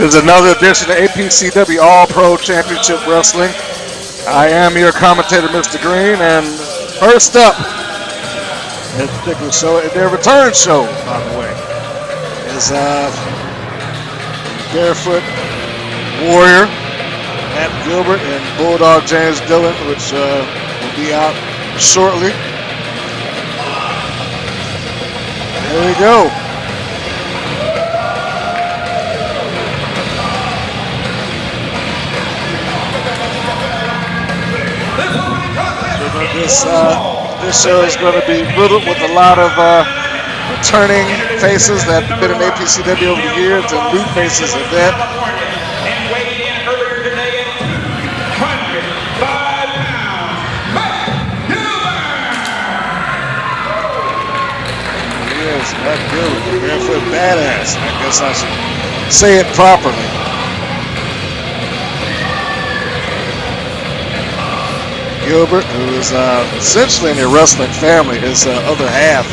This is another edition of APCW All-Pro Championship Wrestling. I am your commentator, Mr. Green, and first up, this particular show, their return show, by the way, is Barefoot Warrior, Matt Gilbert, and Bulldog James Dillon, which will be out shortly. There we go. This show is going to be riddled with a lot of returning faces that have been in APCW over the years and new faces at that. And weighing in earlier today at 105 pounds, Matt Gilbert. Yes, Matt Gilbert, the Barefoot Badass. I guess I should say it properly. Gilbert, who is essentially in a wrestling family, his other half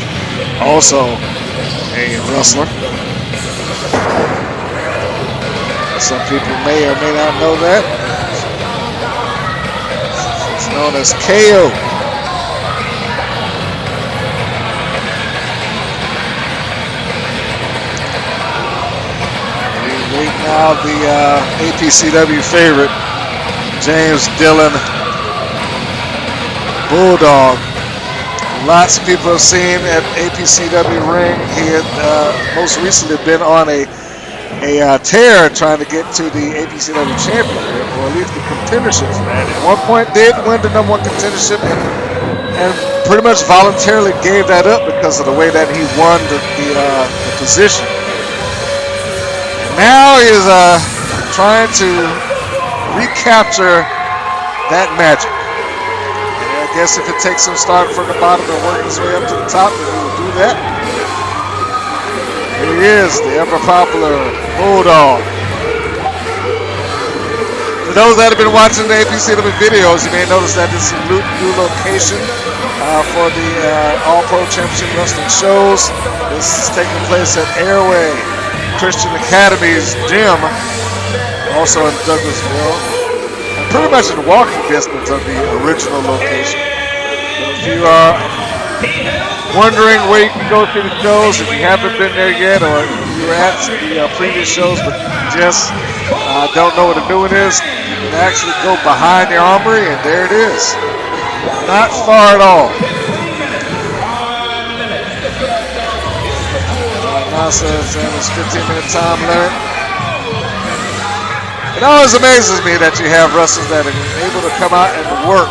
also a wrestler. Some people may or may not know that. It's known as KO. Right now, the APCW favorite, James Dillon, Bulldog. Lots of people have seen at APCW ring. He had most recently been on a tear trying to get to the APCW championship, or at least the contendership for that. At one point did win the #1 contendership and pretty much voluntarily gave that up because of the way that he won the position. And now he is trying to recapture that magic. I guess if it takes him starting from the bottom and working his way up to the top, then he will do that. Here he is, the ever popular Bulldog. For those that have been watching the APCW videos, you may notice that this is a new location for the All-Pro Championship Wrestling shows. This is taking place at Airway Christian Academy's gym, also in Douglasville. Pretty much in walking distance of the original location. If you are wondering where you can go to the shows, if you haven't been there yet, or if you're at the previous shows but just don't know what the new one is, you can actually go behind the armory, and there it is. Not far at all. Now says it's 15-minute time limit. It always amazes me that you have wrestlers that are able to come out and work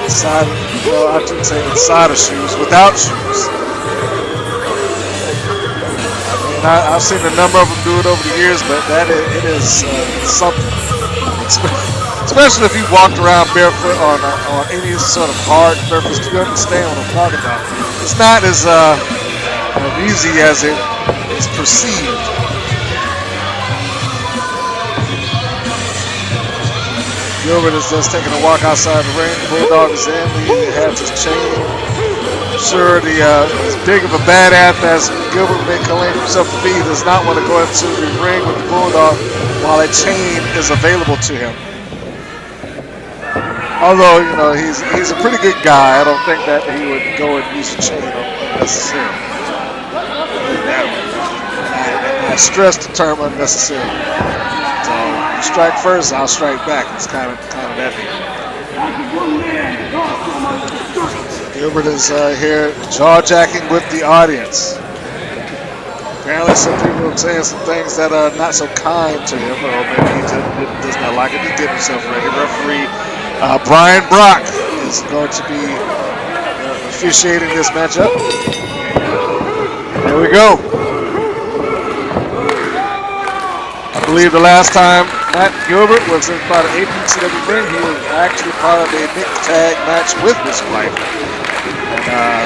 inside, well, I shouldn't say inside of shoes, without shoes. I mean, I've seen a number of them do it over the years, but it is something. Especially if you walked around barefoot on any sort of hard surface, you understand what I'm talking about. It's not as easy as it is perceived. Gilbert is just taking a walk outside the ring. Bulldog is in. He has his chain. I'm sure as big of a badass as Gilbert may claim himself to be, he does not want to go into the ring with the Bulldog while a chain is available to him. Although, you know, he's a pretty good guy. I don't think that he would go and use a chain unnecessarily. I stress the term unnecessarily. Strike first, I'll strike back. It's kind of that deal. Gilbert is here jaw-jacking with the audience. Apparently some people are saying some things that are not so kind to him, or maybe he does not like it. He's getting himself ready. Referee Brian Brock is going to be officiating this matchup. There we go. I believe the last time Matt Gilbert was in part of APCW ring, he was actually part of a mixed tag match with his wife. And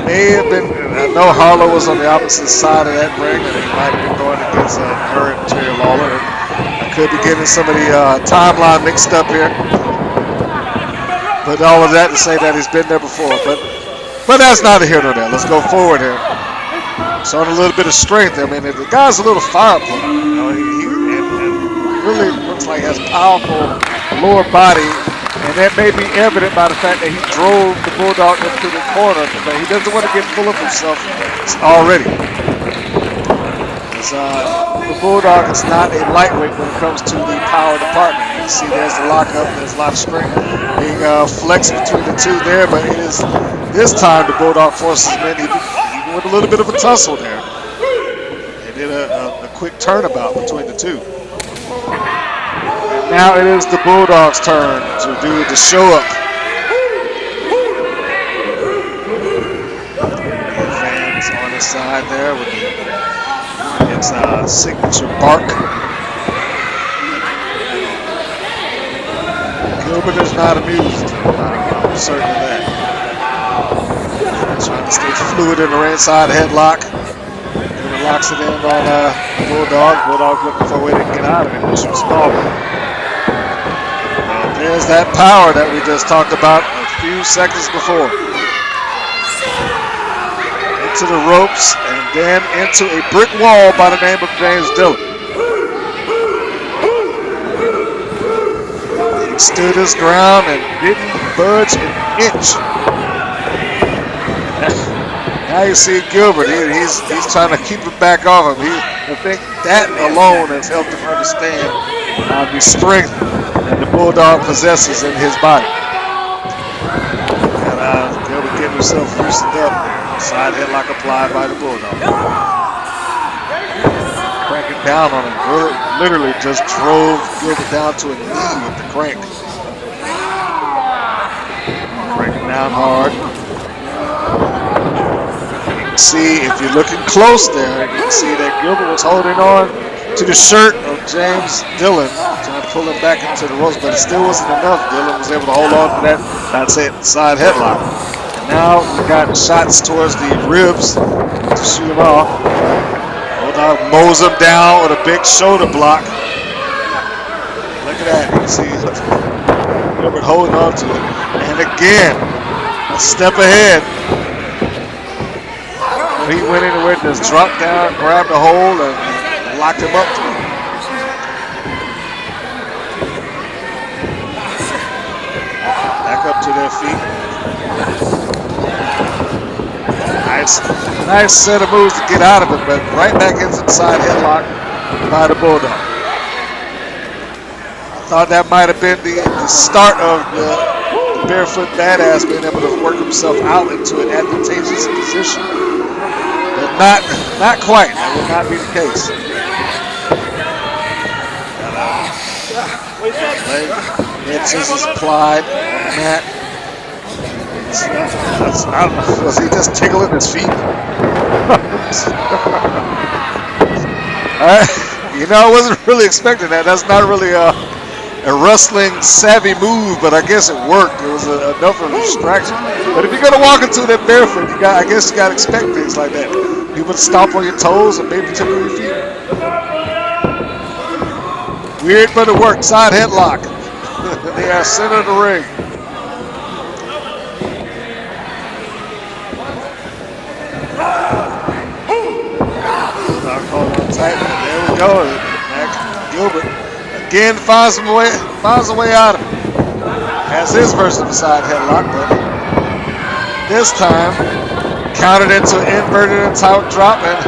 may have been, I know Harlow was on the opposite side of that ring, and he might have been going against her and Terry Lawler. I could be getting some of the timeline mixed up here. But all of that to say that he's been there before. But that's neither here nor there. Let's go forward here. showing a little bit of strength. I mean, the guy's a little fireproof. You know, he really looks like he has powerful lower body, and that may be evident by the fact that he drove the Bulldog into the corner, but he doesn't want to get full of himself already. The Bulldog is not a lightweight when it comes to the power department. You see there's the lockup, there's a lot of strength being flexed between the two there, but it is this time the Bulldog forces him in, even with a little bit of a tussle there. They did a quick turnabout between the two. And now it is the Bulldog's turn to do the show up. Fans on his side there with his signature bark. Gilbert is not amused. I'm certain of that. Trying to stay fluid in the ringside headlock. Gilbert locks it in on Bulldog. Bulldog looking for a way to get out of it, which was normal. And there's that power that we just talked about a few seconds before. Into the ropes and then into a brick wall by the name of James Dillon. He stood his ground and didn't budge an inch. Now you see Gilbert, he's trying to keep it back off him. I think that alone has helped him understand the strength that the Bulldog possesses in his body. And Gilbert getting himself loosened up. Side headlock applied by the Bulldog. Cranking down on him. Literally just drove Gilbert down to a knee with the crank. Cranking down hard. You can see, if you're looking close there, you can see that Gilbert was holding on to the shirt of James Dillon, trying to pull him back into the ropes, but it still wasn't enough. Dillon was able to hold on to that, that's it, side headlock. Now we got shots towards the ribs to shoot him off. Bulldog mows him down with a big shoulder block. Look at that. You can see Gilbert holding on to it. And again, a step ahead. When he went into it, just dropped down, grabbed a hold, and locked him up to it. Back up to their feet. Nice set of moves to get out of it, but right back into the side headlock by the Bulldog. I thought that might have been the start of the Barefoot Badass being able to work himself out into an advantageous position, but not quite. That would not be the case. Head scissors applied on the mat. I don't know, was he just tickling his feet? You know, I wasn't really expecting that. That's not really a wrestling savvy move, but I guess it worked. It was enough of a distraction. But if you're gonna walk into that barefoot, I guess you gotta expect things like that. People stomp on your toes and maybe tickle your feet. Weird, but it worked. Side headlock. They are center of the ring. There we go. Gilbert again finds a way out of it. Has his version of the side headlock, but this time countered into an inverted atomic drop and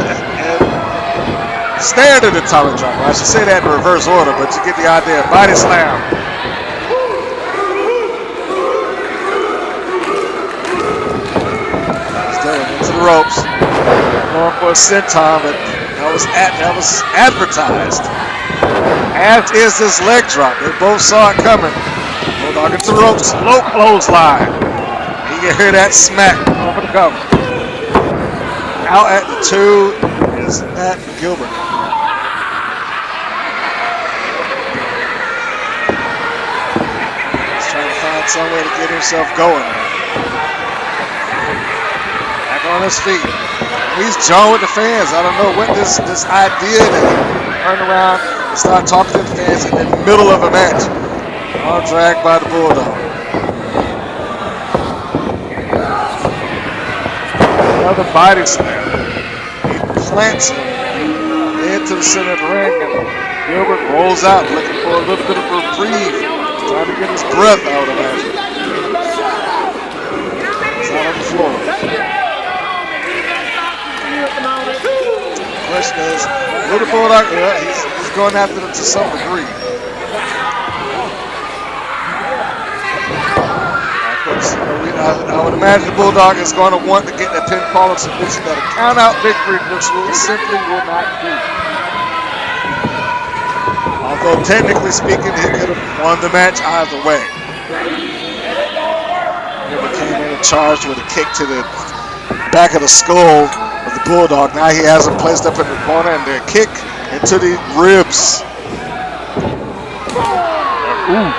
standard atomic drop. Well, I should say that in reverse order, but you get the idea. Body slam. Still into the ropes. Going for a senton, but that was advertised. As is this leg drop. They both saw it coming. Bulldog into the ropes. Low clothesline. You can hear that smack over the cover. Out at the 2 is Matt Gilbert. He's trying to find some way to get himself going. Back on his feet. He's jawing with the fans. I don't know what this idea that he turn around and start talking to the fans in the middle of a match. All dragged by the Bulldog. Another body slam. plants him into the center of the ring, and Gilbert rolls out looking for a little bit of a reprieve, trying to get his breath out of it. He's out on the floor. The question is, will the Bulldog, he's going after them to some degree. I would imagine the Bulldog is going to want to get that pinfall and submission. That a count-out victory, which simply will not do. Although technically speaking, he could have won the match either way. Gilbert came in and charged with a kick to the back of the skull of the Bulldog. Now he has him placed up in the corner, and the kick into the ribs. Ooh.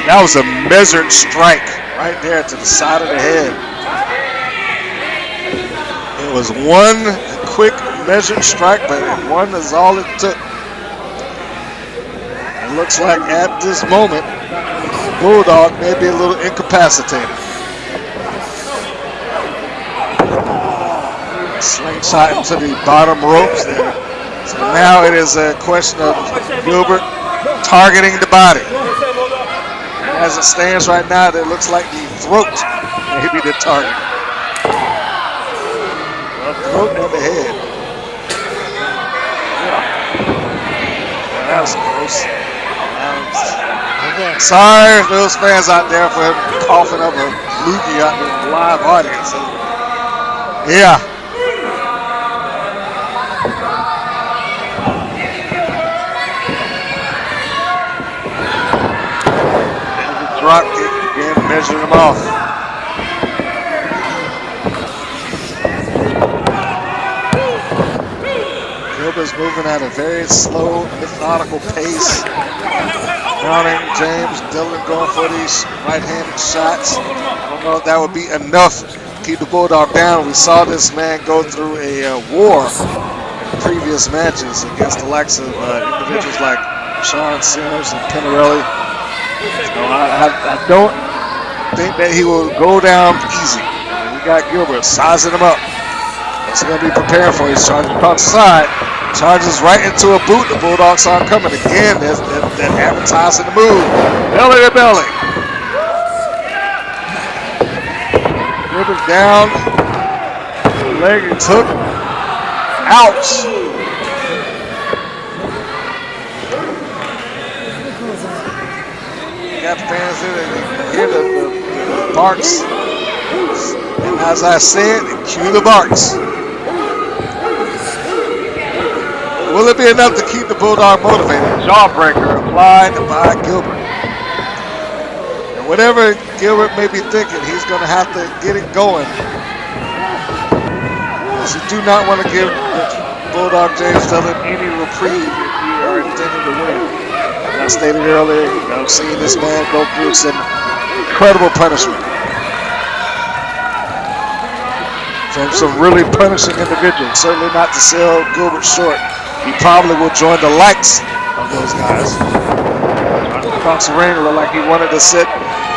And that was a measured strike right there to the side of the head. It was one quick measured strike, but one is all it took. It looks like at this moment, Bulldog may be a little incapacitated. Slingshot into the bottom ropes there. So now it is a question of Gilbert targeting the body. As it stands right now, it looks like the throat may be the target. The throat and the head. That was close. Sorry, those fans out there, for him coughing up a loogie out in the live audience. Yeah. Drop kick again, measuring him off. Gilbert's moving at a very slow, methodical pace. Browning, James, Dillon going for these right-handed shots. I don't know if that would be enough to keep the Bulldog down. We saw this man go through a war in previous matches against the likes of individuals like Sean Simmons and Pinarelli. So I don't think that he will go down easy. We got Gilbert sizing him up. What's he going to be preparing for? He's charging across the side. Charges right into a boot. The Bulldog saw him coming. Again, there's that advertising the move. Belly to belly. Gilbert down. Leg he took. Ouch. Got fans in and hear the barks. And as I said, cue the barks. Will it be enough to keep the Bulldog motivated? Jawbreaker applied by Gilbert. And whatever Gilbert may be thinking, he's going to have to get it going. Because you do not want to give Bulldog James Dillon any reprieve if you are intending to win. I stated earlier, I've seen this man go through some incredible punishment from some really punishing individuals. Certainly not to sell Gilbert short. He probably will join the likes of those guys. Across the ring, looked like he wanted to set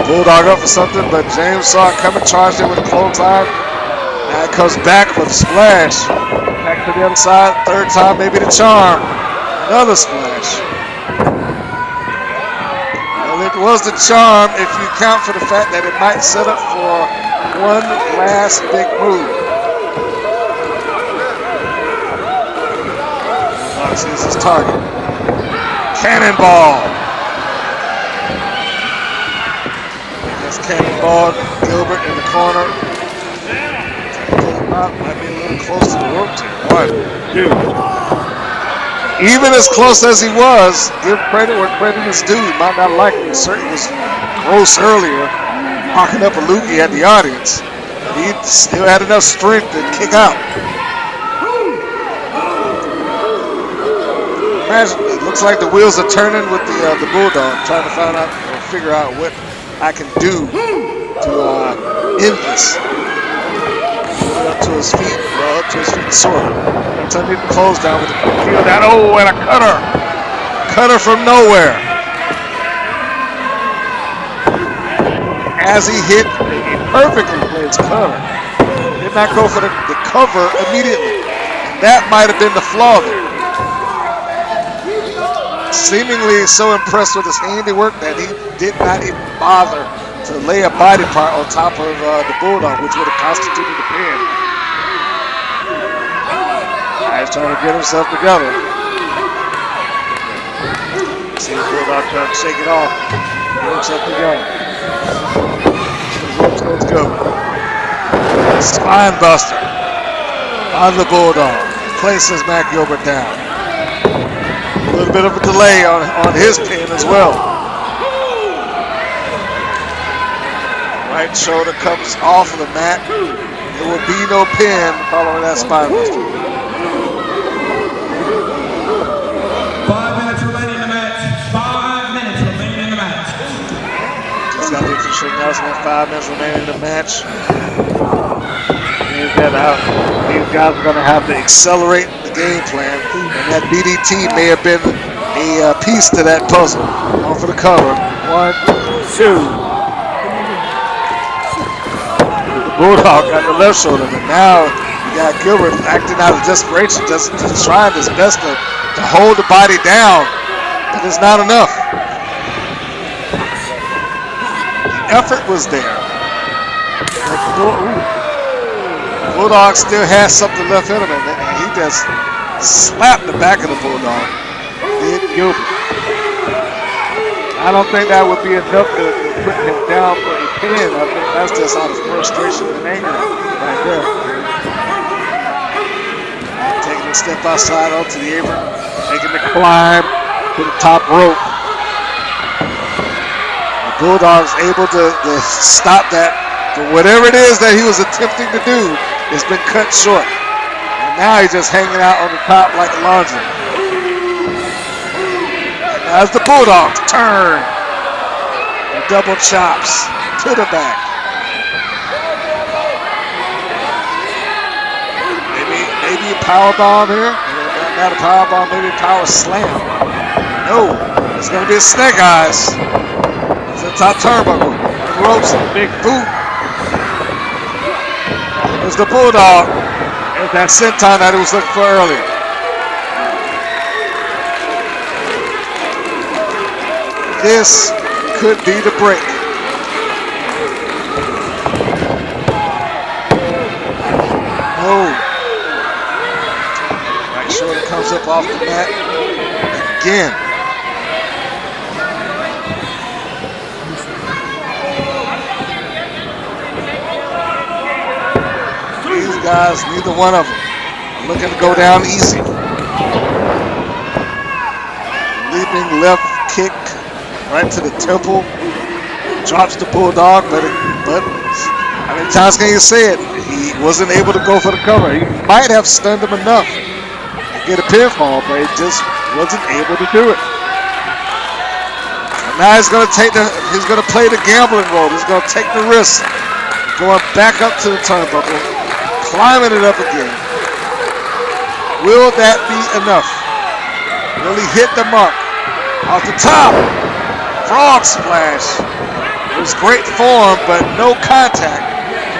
Bulldog up for something, but James saw it coming, charged it with a clothesline. Now it comes back with a splash. Back to the other side, third time, maybe the charm. Another splash. It was the charm if you count for the fact that it might set up for one last big move. This is his target. Cannonball. That's Cannonball. Gilbert in the corner. Pull him out. Might be a little close to the rope here. 1, 2. Even as close as he was, give credit where credit is due. He might not like it. He certainly was gross earlier, hawking up a loogie at the audience. But he still had enough strength to kick out. Imagine, it looks like the wheels are turning with the Bulldog, trying to find out or figure out what I can do to end this. Up to his feet, sort of. Until he close down with the feel that. Oh, and a cutter. Cutter from nowhere. As he hit, he perfectly placed cutter. Hit did not go for the cover immediately. That might have been the flaw there. Seemingly so impressed with his handiwork that he did not even bother to lay a body part on top of the Bulldog, which would have constituted a pin. He's trying to get himself together. See the Bulldog trying to shake it off. Get himself together. Let's go. Spine buster on the Bulldog. Places Matt Gilbert down. A little bit of a delay on his pin as well. Right shoulder comes off of the mat. There will be no pin following that spine buster. 5 minutes remaining in the match. 5 minutes remaining in the match. Just got the official announcement. 5 minutes remaining in the match. These guys are going to have to accelerate the game plan, and that DDT may have been a piece to that puzzle. Going for the cover. 1, 2. The Bulldog got the left shoulder, but now you got Gilbert acting out of desperation, just trying his best to hold the body down, but it's not enough. The effort was there. Bulldog still has something left in him, and he just slapped the back of the Bulldog. Did Gilbert. I don't think that would be enough to put him down for a pin. I think that's just out of frustration and anger right there. Taking a step outside onto the apron, making the climb to the top rope. The Bulldog's able to stop that. But whatever it is that he was attempting to do, it's been cut short. And now he's just hanging out on the top like a laundry. And as the Bulldogs turn, the double chops to the back. Maybe a power bomb here. Not a power bomb, maybe a power slam. No, it's going to be a snake eyes. It's the top turnbuckle. The ropes, big boot. There's the Bulldog. There's that senton that he was looking for earlier. This could be the break. No. Right shoulder comes up off the mat. Again. These guys, neither one of them are looking to go down easy. Leaping left kick right to the temple. Drops the Bulldog, but how many times can you say it? He wasn't able to go for the cover. He might have stunned him enough to get a pinfall, but he just wasn't able to do it. And now he's going to play the gambling role. He's going to take the risk, going back up to the turnbuckle, climbing it up again. Will that be enough? Will he hit the mark? Off the top, frog splash. It was great form, but no contact.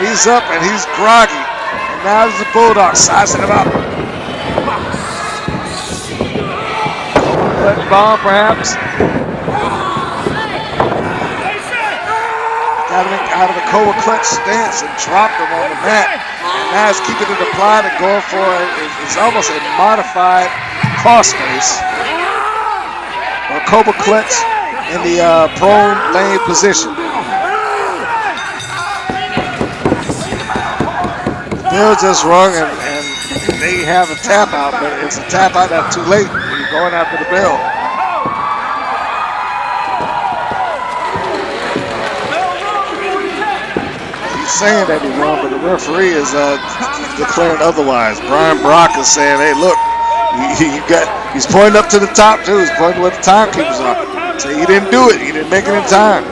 He's up and he's groggy. And now there's the Bulldog sizing him up. Clutch bomb, perhaps. Got him out of the Cobra clutch stance and dropped him on the mat. And now he's keeping it applied and going for it. It's almost a modified cross face. Or Cobra clutch in the prone lane position. The bell just rung and they have a tap out, but it's a tap out that's too late when you're going after the bell. He's saying that he won, but the referee is declaring otherwise. Brian Brock is saying, hey, look, he's pointing up to the top too. He's pointing where the timekeepers are. So he didn't do it. He didn't make it in time.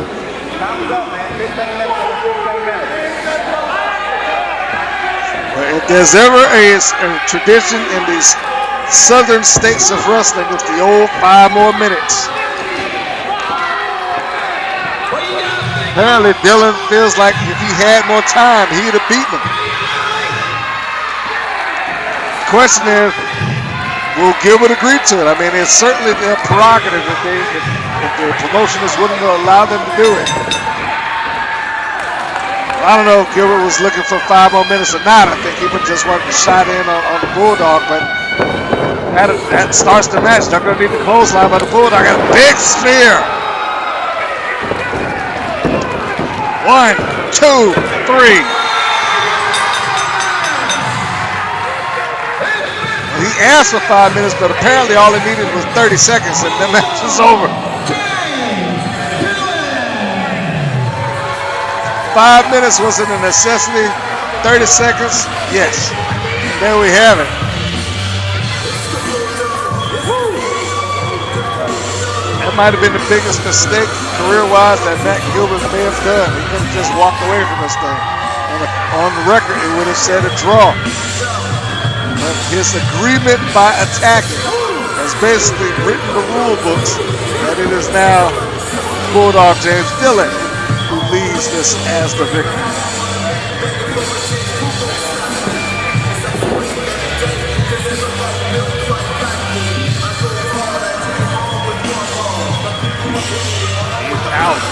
But if there's ever a tradition in these southern states of wrestling, it's the old 5 more minutes. Apparently, Dylan feels like if he had more time, he'd have beaten him. question is, will Gilbert agree to it? I mean, it's certainly their prerogative if the promotion is willing to allow them to do it. I don't know if Gilbert was looking for 5 more minutes or not. I think he would just wanted to shot in on the Bulldog, but that starts the match. They're going to need the clothesline by the Bulldog. A big spear. 1, 2, 3. He asked for 5 minutes, but apparently all he needed was 30 seconds, and the match was over. 5 minutes wasn't a necessity. 30 seconds, yes. There we have it. That might have been the biggest mistake career-wise that Matt Gilbert may have done. He could have just walked away from this thing. On the record, it would have said a draw. But his agreement by attacking has basically written the rule books that it is now Bulldog James Dillon who leads this as the victor. He's out.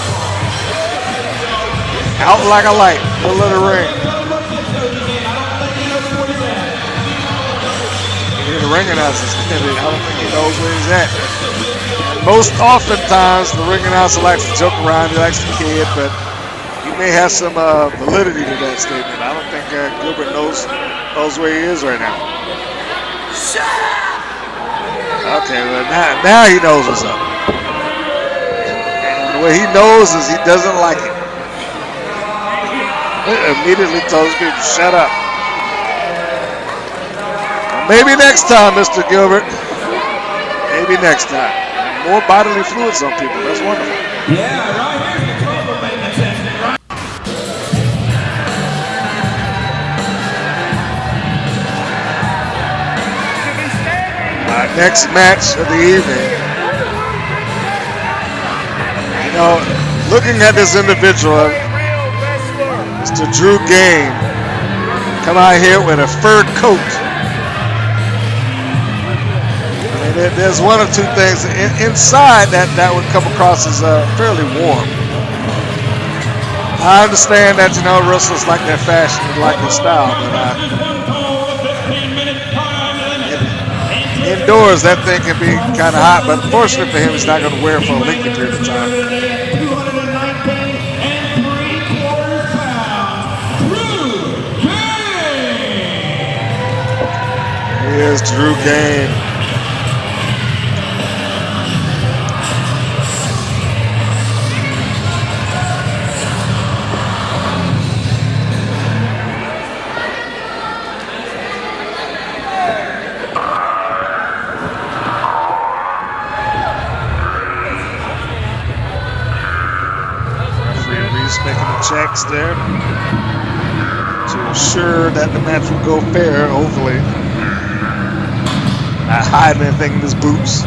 Out like a light, middle of the ring. The ring announcer, I don't think he knows where he's at. And most oftentimes, the ring announcer likes to joke around, he likes to kid, but he may have some validity to that statement. I don't think Gilbert knows where he is right now. Shut up! Okay, well now he knows what's up. And the way he knows is he doesn't like it. He immediately tells people, shut up. Maybe next time, Mr. Gilbert. Maybe next time. More bodily fluids on people. That's wonderful. Yeah, right here's the compliment section. Our next match of the evening. You know, looking at this individual, Mr. Drew Game, come out here with a fur coat. There's one or two things inside that would come across as fairly warm. I understand that, you know, wrestlers like their fashion and like their style, but indoors that thing can be kind of hot, but unfortunately for him, he's not going to wear it for a lengthy period of time. Here's Drew Game. Checks there to ensure that the match will go fair, hopefully. Not hiding anything in his boots.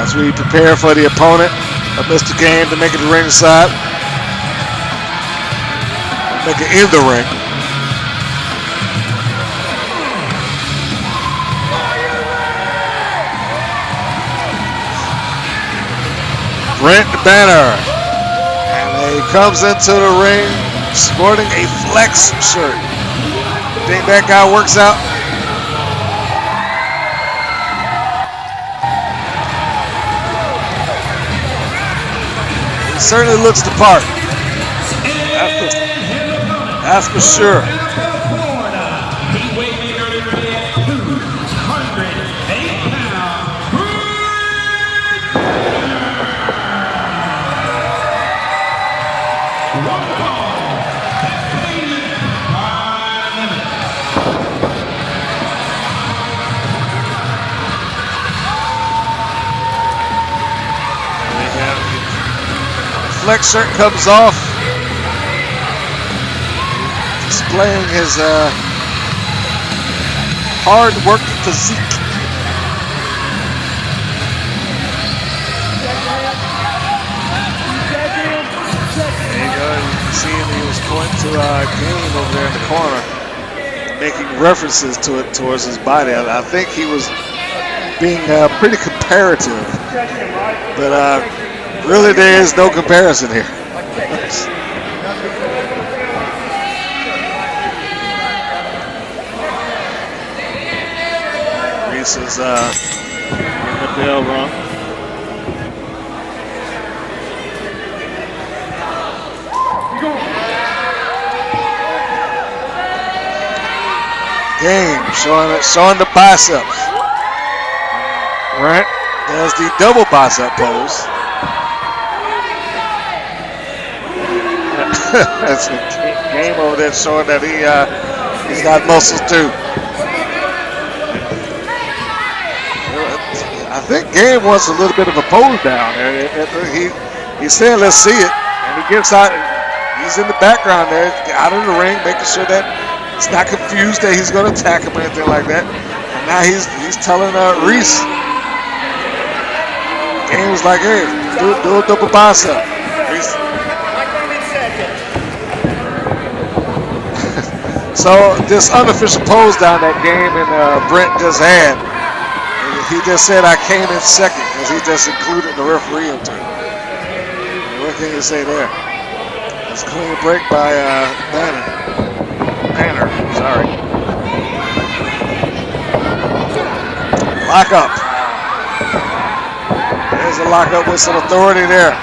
As we prepare for the opponent of Mr. Game to make it ringside. Make it in the ring. Brent Banner. He comes into the ring sporting a flex shirt. Think that guy works out? He certainly looks the part. That's for sure. Flex shirt comes off, displaying his hard-worked physique. There you go. You can see him. He was pointing to Game over there in the corner. making references to it towards his body. I think he was being pretty comparative, but really there is no comparison here. Reese is in the bell rung. Game showing the biceps. Brent does the double bicep pose. That's a Game over there showing that he's got muscles too. I think Game wants a little bit of a pose down there. He said, "Let's see it," and he gets out. He's in the background there, out of the ring, making sure that he's not confused that he's going to attack him or anything like that. And now he's telling Reese. Game was like, "Hey, do a double bicep." Reese. So this unofficial pose down that Game and Brent just had. He just said, "I came in second," because he just included the referee into it. What can you say there? It's a clean break by Banner, sorry. Lock up. There's a lock up with some authority there.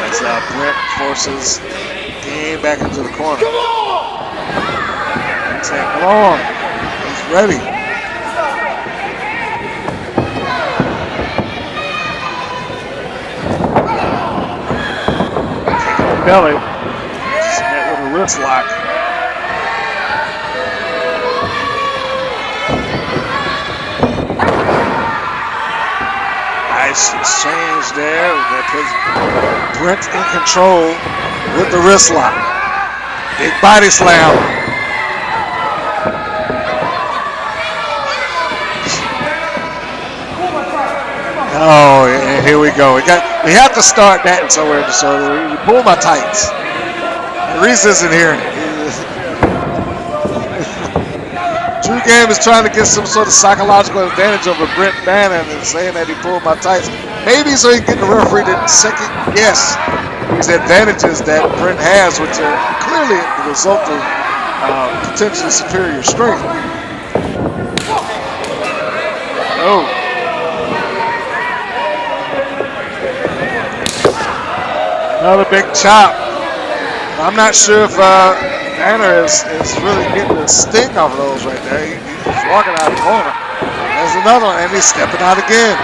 As Brent forces Game back into the corner. He's saying, "Come on." He's ready. Belly. Met with a wrist lock. Nice exchange there. That puts Brent in control with the wrist lock. Big body slam. Oh, yeah, here we go. We have to start that somewhere. So you pull my tights. Reese isn't here. True Game is trying to get some sort of psychological advantage over Brent Bannon and saying that he pulled my tights. Maybe so he can get the referee to second guess these advantages that Brent has, which are clearly the result of potentially superior strength. Oh. Another big chop. I'm not sure if Banner is really getting the sting off of those right there. He's walking out of the corner. There's another one, and he's stepping out again.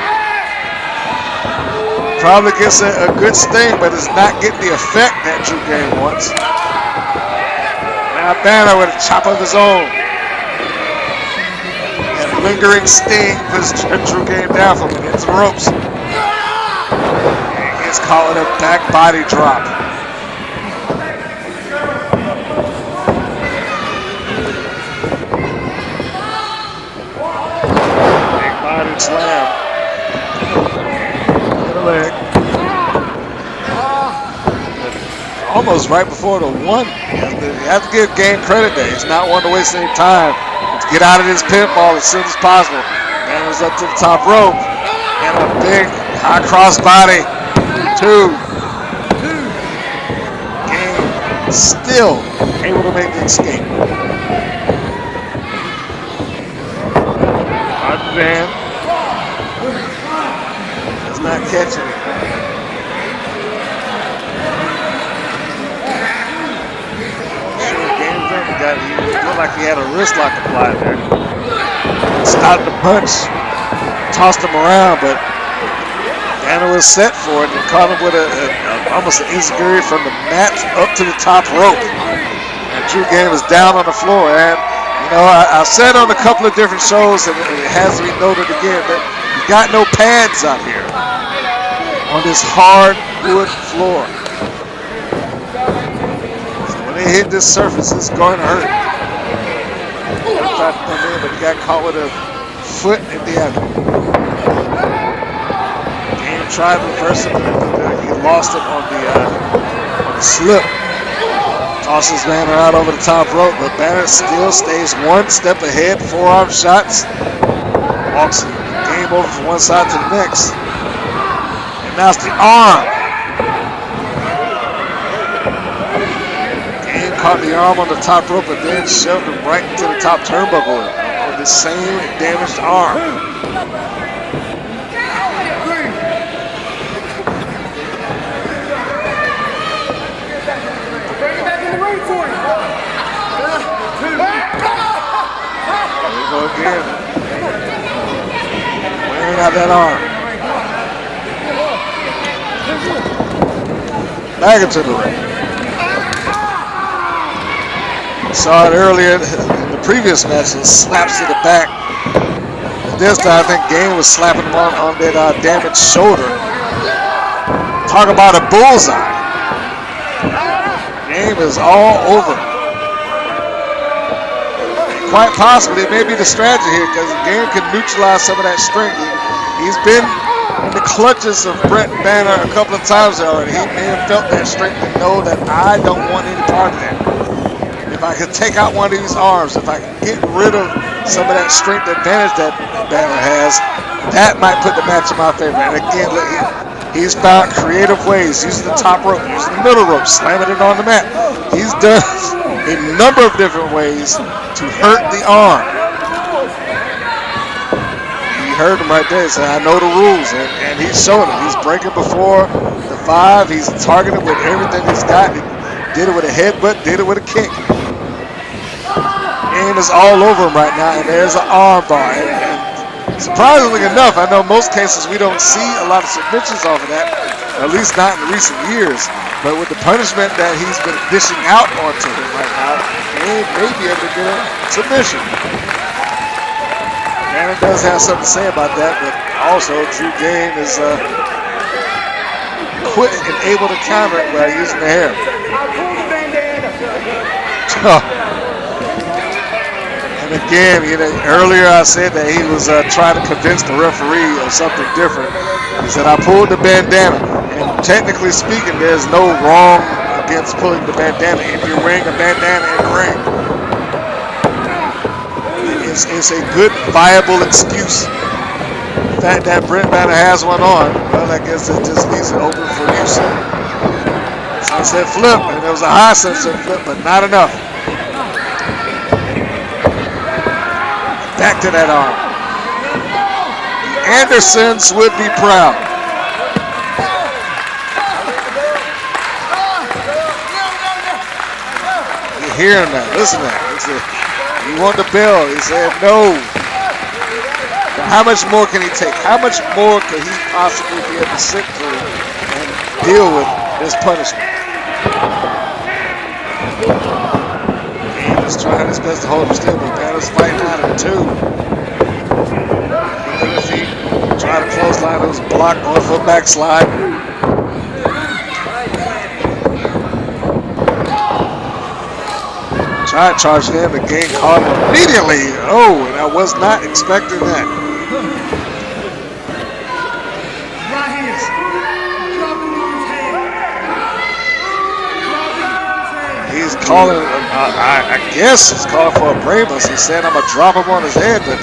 Probably gets a good sting, but it's not getting the effect that True Game wants. Now Banner with a chop of his own. And lingering sting puts True Game down from against the ropes. It's called a back body drop. Big body slam. To the leg. Almost right before the one. You have to give Game credit there. He's not one to waste any time. Let's get out of this pinfall as soon as possible. Banner's up to the top rope. And a big high cross body. Two. Game still able to make the escape. Underhand. It's not catching it. Sure, Game he looked like he had a wrist lock applied there. Stopped the punch. Tossed him around, but Banner was set for it and caught him with almost an enziguri from the mat up to the top rope. And True Game is down on the floor. And, you know, I've said on a couple of different shows, and it has to be noted again, that you got no pads out here on this hard wood floor. So when they hit this surface, it's going to hurt. He tried to come in, but he got caught with a foot in the ankle. Tried to reverse it, but he lost it on the slip. Tosses Banner out over the top rope, but Banner still stays one step ahead. Forearm shots. Walks the game over from one side to the next. And now it's the arm. Game caught the arm on the top rope and then shoved him right into the top turnbuckle on the same damaged arm. Again. Wearing out that arm. Back into the ring. Saw it earlier in the previous match. It slaps to the back. This time I think Game was slapping him on that damaged shoulder. Talk about a bullseye. Game is all over. Quite possibly, it may be the strategy here because the Game can neutralize some of that strength. He's been in the clutches of Brent Banner a couple of times already. He may have felt that strength and know that I don't want any part of that. If I could take out one of these arms, if I can get rid of some of that strength advantage that Banner has, that might put the match in my favor. And again, he's found creative ways, using the top rope, using the middle rope, slamming it on the mat. He's done a number of different ways to hurt the arm. He heard him right there. He said, I know the rules, and he's showing it. He's breaking before the 5. He's targeting with everything he's got. He did it with a headbutt, did it with a kick. And it's all over him right now, and there's an arm bar. And surprisingly enough, I know most cases we don't see a lot of submissions off of that, at least not in recent years. But with the punishment that he's been dishing out onto him right now, he may be able to get a submission. Banner does have something to say about that, but also Drew Game is quick and able to counter it by using the hair. And again, earlier I said that he was trying to convince the referee of something different. He said, I pulled the bandana. And technically speaking, there's no wrong against pulling the bandana if you're wearing a bandana in the ring. It's a good, viable excuse. The fact that Brent Banner has one on, well, I guess it just leaves it open for use. Sunset flip, and it was a high sunset flip, but not enough. Back to that arm. The Andersons would be proud. You hear him now. Listen to that. He said, you want the bell? He said, no. But how much more can he take? How much more could he possibly be able to sit through and deal with this punishment? He's trying his best to hold him still, but Banner's fighting out of 2. Trying to clothesline, it was blocked on foot backslide. Tried charging him, the Game caught him immediately. Oh, and I was not expecting that. He's calling, I guess he's calling for a brainless. He said, I'm going to drop him on his head, but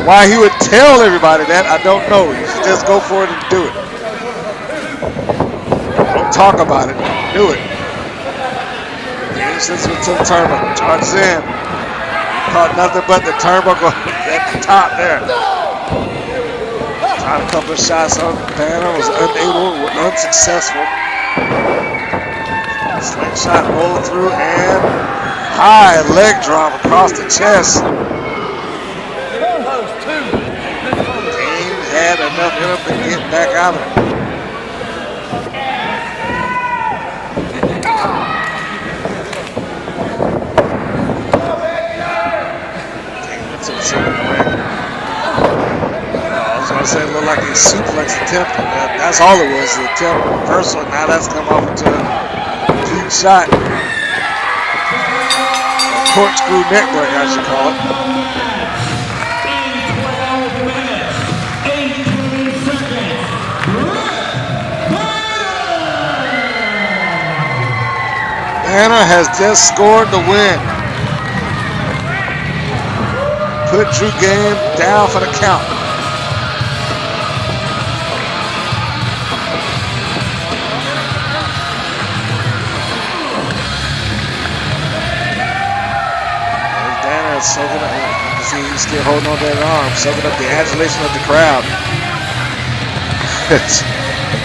why he would tell everybody that, I don't know. You should just go for it and do it. Don't talk about it, do it. Since we took the turnbuckle, charges in. Caught nothing but the turnbuckle at the top there. Tried a couple of shots on Banner, was unsuccessful. Slingshot rolled through and high leg drop across the chest. Kane had enough in him to get back out of it. It looked like a suplex attempt. That's all it was, the attempt reversal. Now that's come off into a deep shot. A corkscrew neck break, I should call it. 18 seconds. Danner has just scored the win. Put Drew Game down for the count. Danner is soaking up. You can see he's still holding on to that arm, soaking up the adulation of the crowd.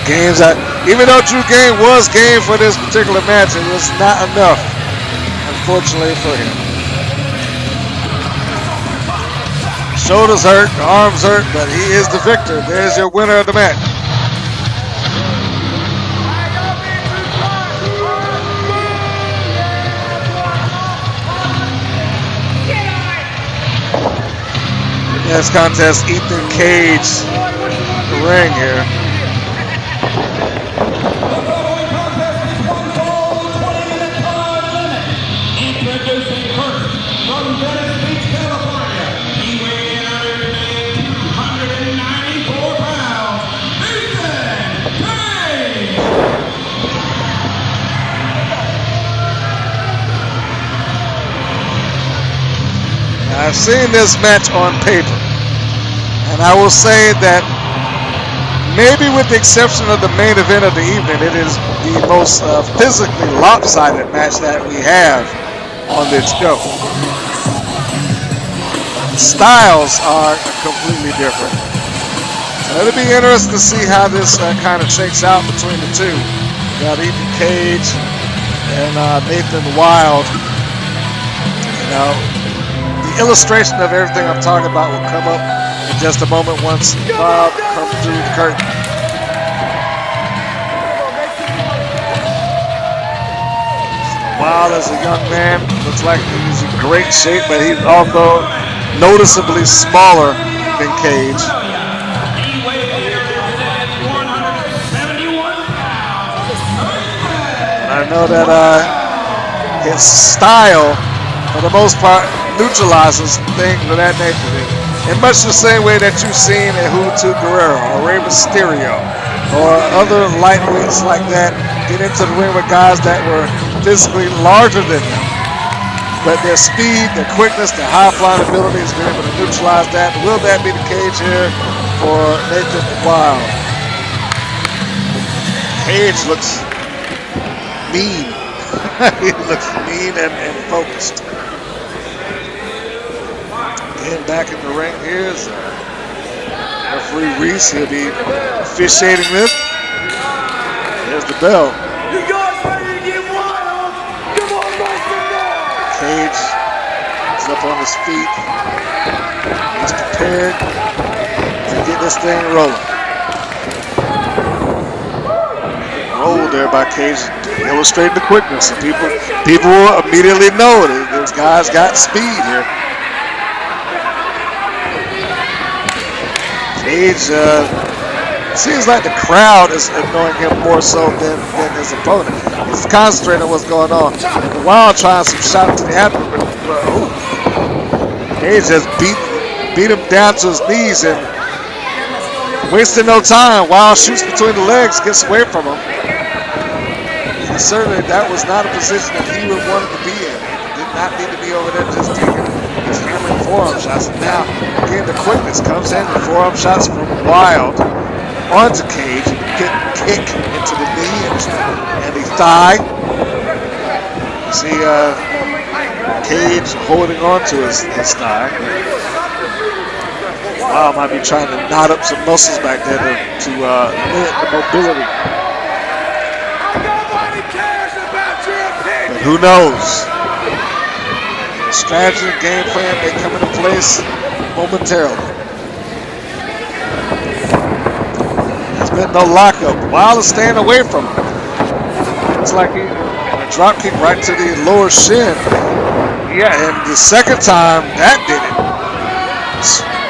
Games out. Even though Drew Game was game for this particular match, it was not enough, unfortunately for him. Shoulders hurt, the arms hurt, but he is the victor. There's your winner of the match. Next contest, Ethan Cage, the ring here. I've seen this match on paper, and I will say that maybe with the exception of the main event of the evening, it is the most physically lopsided match that we have on this show. Styles are completely different. So it'll be interesting to see how this kind of shakes out between the two. We got Ethan Cage and Nathan Wilde. You know, the illustration of everything I'm talking about will come up in just a moment once Wilde comes through the curtain. Wilde is a young man, looks like he's in great shape, but he's also noticeably smaller than Cage. I know that his style, for the most part, neutralizes things of that nature. In much the same way that you've seen in Juventud Guerrero or Rey Mysterio or other lightweights like that get into the ring with guys that were physically larger than them. But their speed, their quickness, their high flying ability has been able to neutralize that. Will that be the case here for Nathan Wilde? Cage looks mean. He looks mean and focused. Getting back in the ring here is referee Reese. He'll be officiating this. There's the bell. You guys ready to get wild? Come on, make some noise! Cage is up on his feet. He's prepared to get this thing rolling. Roll there by Cage, illustrating the quickness. And people will immediately know that this guy's got speed here. Cage, seems like the crowd is annoying him more so than his opponent. He's concentrating on what's going on. Wilde trying some shot to the abdomen, but Cage just beat him down to his knees and wasting no time. Wilde shoots between the legs, gets away from him. And certainly that was not a position that he would want to be in. Did not need to be over there just taking his hammering forearm shots. And now, again, the quickness comes in. The forearm shots from Wilde onto Cage. Kick into the knee and the thigh. You see Cage holding on to his thigh. Wilde might be trying to knot up some muscles back there to limit the mobility. But who knows? The strategy and game plan may come into place momentarily. There's been no lockup. Wilde is staying away from him. It's like a drop kick right to the lower shin. Yeah, and the second time that did it.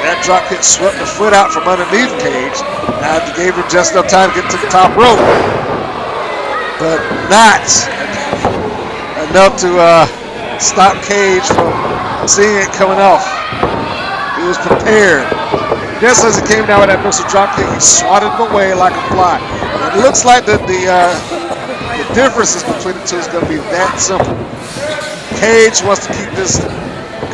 That drop kick swept the foot out from underneath Cage. Now it gave him just enough time to get to the top rope. But not enough to stop Cage from seeing it coming off. He was prepared. Just as he came down with that missile drop kick, he swatted him away like a fly. It looks like the differences between the two is going to be that simple. Cage wants to keep this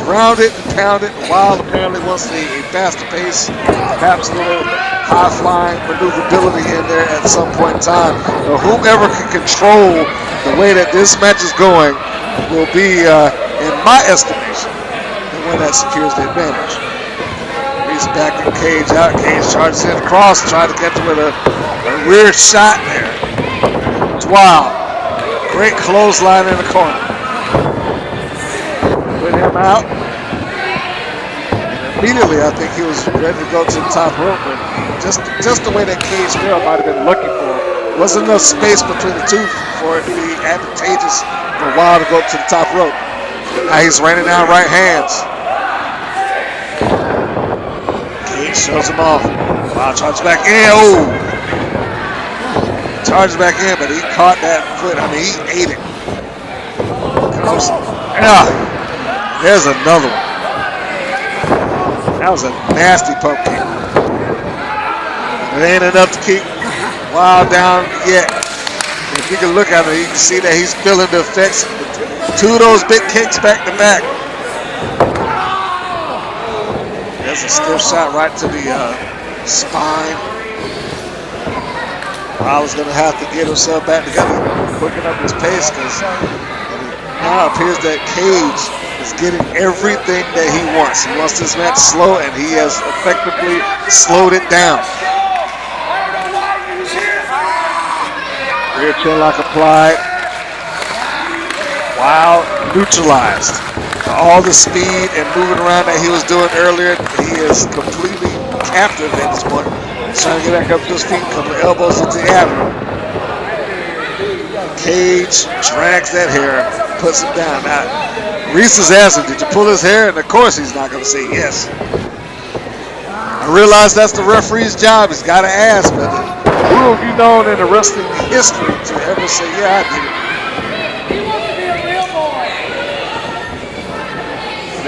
grounded and pounded. Wilde apparently wants a faster pace, perhaps a little high-flying maneuverability in there at some point in time. But whomever can control the way that this match is going will be, in my estimation, the one that secures the advantage. He's backing Cage out. Cage charges in across, trying to get him with a rear shot there. It's Wilde. Great clothesline in the corner. Put him out. And immediately, I think he was ready to go to the top rope, but just the way that Cage fell might have been looking for him. Wasn't enough space between the two for it to be advantageous for Wilde to go up to the top rope. Now he's raining down right hands. Cage shows him off. Wilde charges back in. Oh! Charges back in, but he caught that foot. I mean, he ate it. There's another one. That was a nasty pump kick. It ain't enough to keep Wilde down yet. If you can look at it, you can see that he's feeling the effects. Two of those big kicks back to back. There's a stiff shot right to the spine. Wilde's going to have to get himself back together, quicken up his pace, because now it appears that Cage is getting everything that he wants. He wants this match slow, and he has effectively slowed it down. Rear chin lock applied. Wilde neutralized. All the speed and moving around that he was doing earlier, he is completely captive at this point. He's trying to get back up to his feet, a couple of elbows into the abdomen. Cage drags that hair, puts him down. Now, Reese is asking, did you pull his hair? And of course he's not going to say yes. I realize that's the referee's job. He's got to ask, but who have you known in the wrestling history to ever say, yeah, I did it?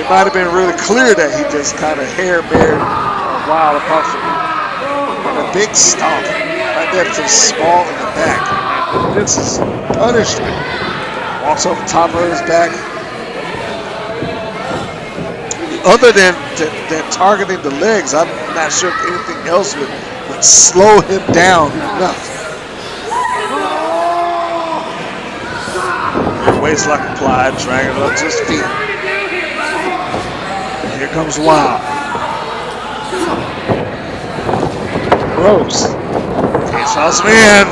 It might have been really clear that he just kind of hair-bared Wilde apart from him. And a big stomp right there to the small in the back. This is punishment. Walks over top of his back. Other than targeting the legs, I'm not sure if anything else would slow him down enough. Waist lock applied, dragging it up to his feet. Here comes Wilde. Gross. He shoves him in.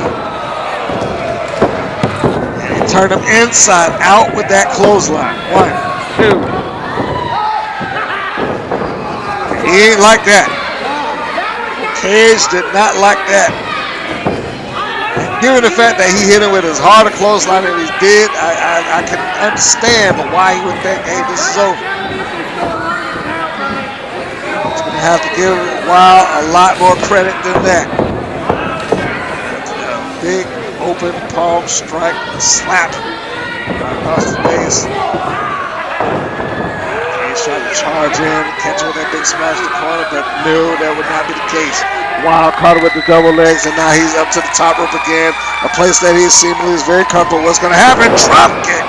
And he turned him inside out with that clothesline. 1, 2. He ain't like that. Cage did not like that. And given the fact that he hit him with as hard a clothesline as he did, I can understand why he would think, hey, this is over. He's going to have to give Wilde a lot more credit than that. A big open palm strike, slap across the face. Trying to charge in, catch him with that big smash to the corner, but no, that would not be the case. Wilde caught him with the double legs, and now he's up to the top rope again, a place that he seemingly is very comfortable. What's going to happen? Drop kick.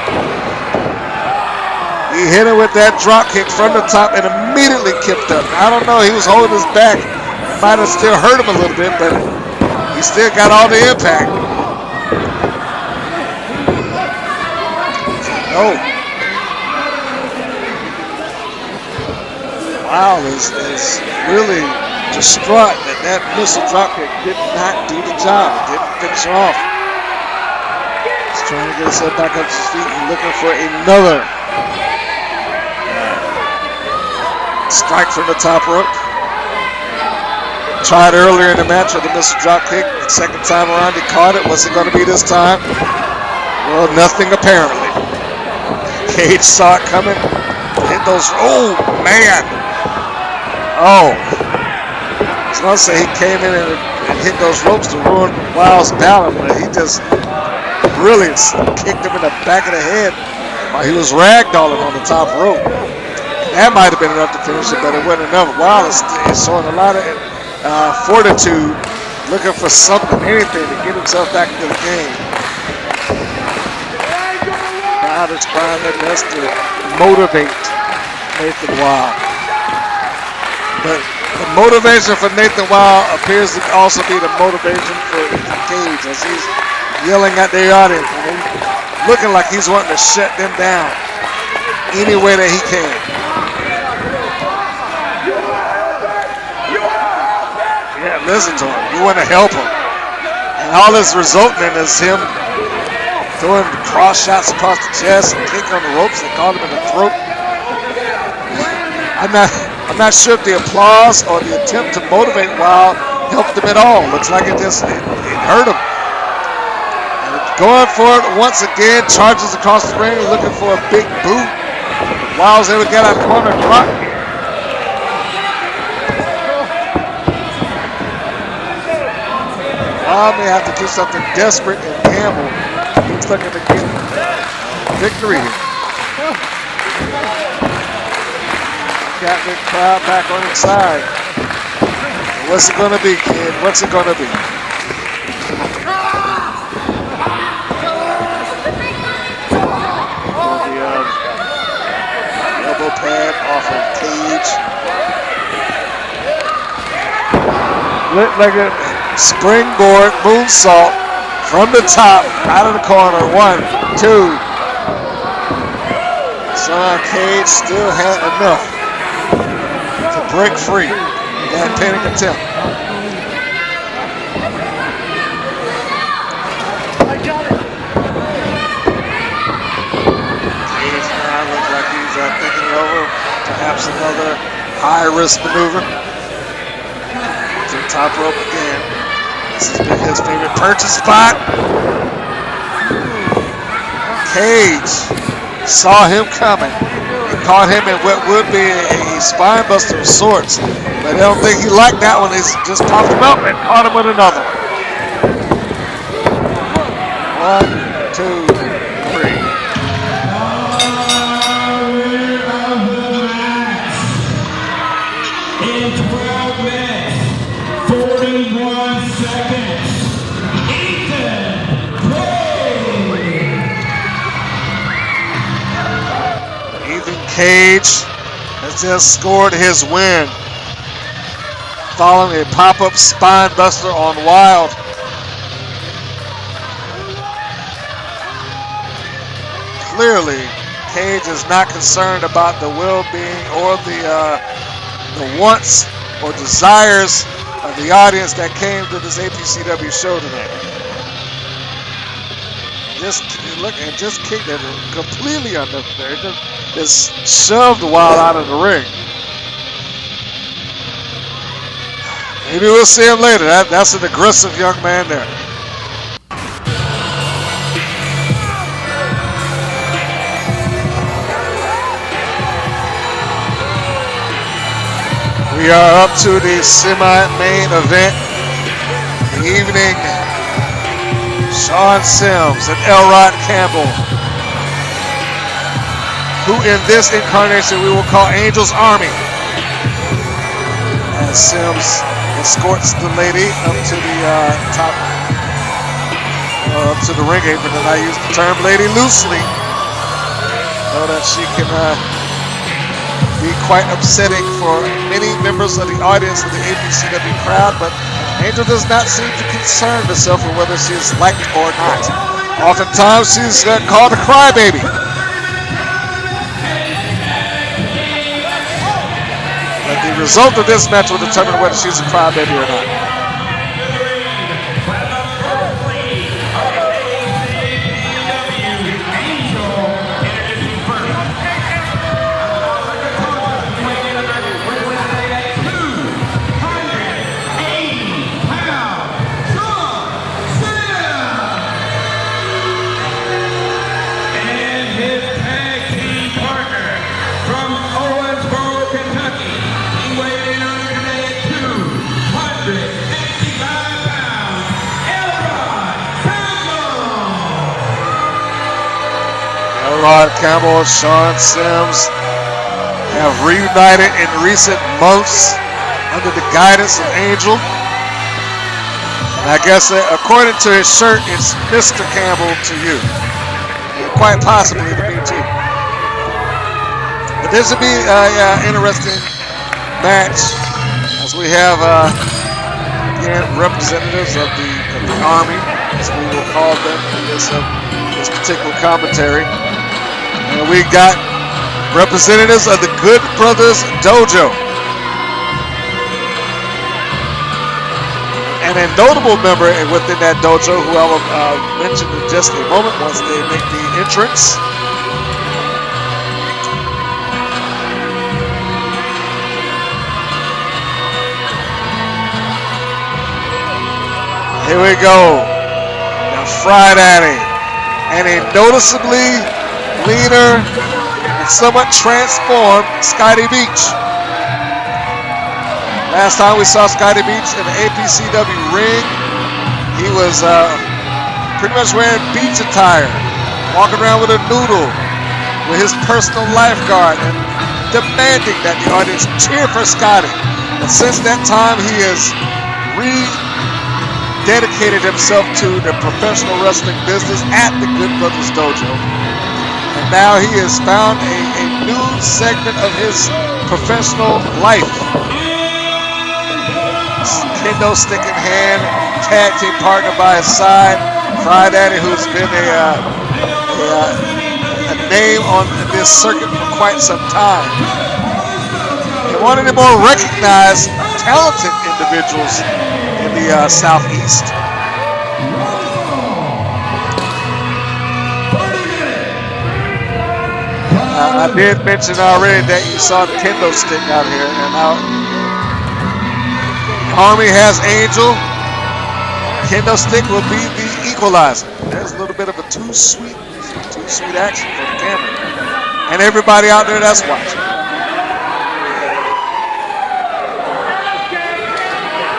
He hit him with that drop kick from the top and immediately kicked up. I don't know, he was holding his back. Might have still hurt him a little bit, but he still got all the impact. No. Wilde is really distraught that missile dropkick did not do the job. It didn't finish him off. He's trying to get himself back up to his feet and looking for another strike from the top rope. Tried earlier in the match with the missile dropkick. The second time around he caught it. What's it going to be this time? Well, nothing apparently. Cage saw it coming. Hit those. Oh, man. Oh, I was going to say he came in and hit those ropes to ruin Wilde's balance, but he just really kicked him in the back of the head while he was ragdolling on the top rope. That might have been enough to finish it, but it wasn't enough. Wilde is showing a lot of fortitude, looking for something, anything to get himself back into the game. trying their best to motivate Nathan Wilde. But the motivation for Nathan Wilde appears to also be the motivation for Cage as he's yelling at the audience and looking like he's wanting to shut them down any way that he can. Yeah, listen to him. You want to help him. And all this resulting in is him throwing cross shots across the chest and kicking on the ropes and caught him in the throat. I'm not sure if the applause or the attempt to motivate Wilde helped him at all. Looks like it hurt him. And going for it once again, charges across the ring, looking for a big boot. Wilde's able to get out of the corner and block. Wilde may have to do something desperate, and Campbell looks like to get victory here. Got the crowd back on its side. What's it going to be, kid? What's it going to be? The elbow pad off of Cage. Lit like a springboard moonsault from the top, out of the corner. 1, 2. Sean Cage still had enough to break free. That pin and contempt. Cage now looks like he's thinking it over. Perhaps another high-risk maneuver. To the top rope again. This has been his favorite purchase spot. Cage saw him coming. He caught him in what would be a spine buster of sorts. But I don't think he liked that one. He's just popped him up and caught him with another. 1, 2, 3. In 12 minutes, 41 seconds, Ethan Cage has just scored his win following a pop-up spine buster on Wilde. Clearly, Cage is not concerned about the well-being or the wants or desires of the audience that came to this APCW show tonight. Just look and just kicked it completely unnecessary. Just shoved Wilde out of the ring. Maybe we'll see him later. That's an aggressive young man there. We are up to the semi-main event of the evening. Sean Sims and Elrod Campbell, who in this incarnation we will call Angel's Army. As Sims escorts the lady up to the top, up to the ring apron, and I use the term lady loosely, so that she can be quite upsetting for many members of the audience of the APCW crowd, but Angel does not seem to concern herself with whether she is liked or not. Oftentimes she's called a crybaby. But the result of this match will determine whether she's a crybaby or not. Elrod Campbell and Sean Sims have reunited in recent months under the guidance of Angel. And I guess according to his shirt, it's Mr. Campbell to you. And quite possibly to be This would be an interesting match, as we have again representatives of the Army, as we will call them in this particular commentary. And we got representatives of the Good Brothers Dojo. And a notable member within that dojo, who I will mention in just a moment once they make the entrance. Here we go. Now Friday, and a noticeably leaner and somewhat transformed Scotty Beach. Last time we saw Scotty Beach in the APCW ring, he was pretty much wearing beach attire, walking around with a noodle, with his personal lifeguard, and demanding that the audience cheer for Scotty. And since that time, he has dedicated himself to the professional wrestling business at the Good Brothers Dojo. And now he has found a new segment of his professional life. Kendo stick in hand, tag team partner by his side, Friday, who's been a name on this circuit for quite some time. And one of the more recognized, talented individuals in the Southeast. I did mention already that you saw the kendo stick out here, and now Army has Angel. Kendo stick will be the equalizer. There's a little bit of a too sweet action for the camera, and everybody out there that's watching.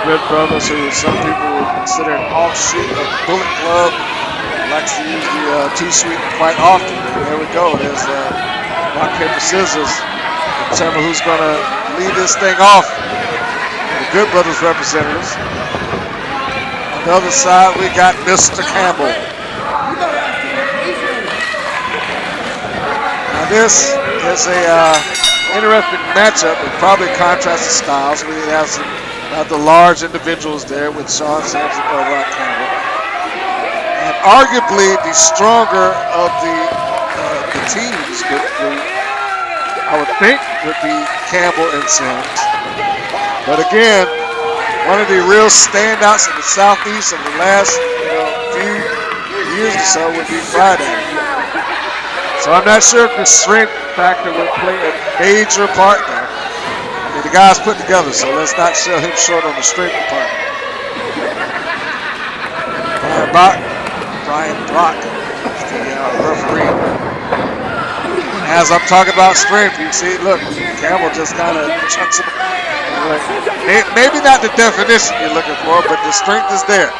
Good Brothers, who some people would consider an offshoot of Bullet Club, likes to use the too sweet quite often. There we go. There's rock, paper, scissors. Determine who's going to lead this thing off. The Good Brothers representatives. On the other side, we got Mr. Campbell. Now this is a interesting matchup. It probably contrasts the styles. We have some the large individuals there with Sean Sims and Elrod Campbell. And arguably the stronger of the teams, I would think, would be Campbell and Sims. But again, one of the real standouts in the Southeast of the last few years or so would be Friday. So I'm not sure if the strength factor would play a major part there. The guys put together, so let's not sell him short on the strength department. Brian Brock is the referee. As I'm talking about strength, you see, look, Campbell just kind of chucks him. Maybe not the definition you're looking for, but the strength is there.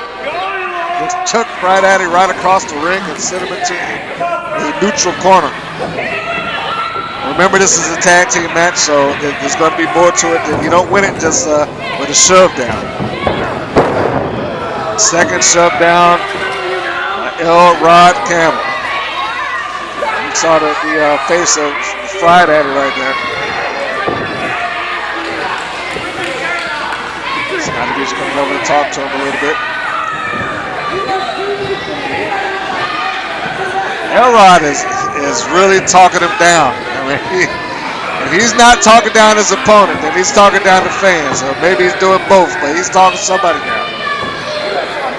Just took right at him right across the ring and sent him into the neutral corner. Remember, this is a tag team match, so there's going to be more to it. You don't win it just with a shove down. Second shove down, Elrod Campbell. You saw the face of Friday right there. Scotty just coming over to talk to him a little bit. Elrod is really talking him down. I mean, if he's not talking down his opponent, then he's talking down the fans. So maybe he's doing both, but he's talking somebody down.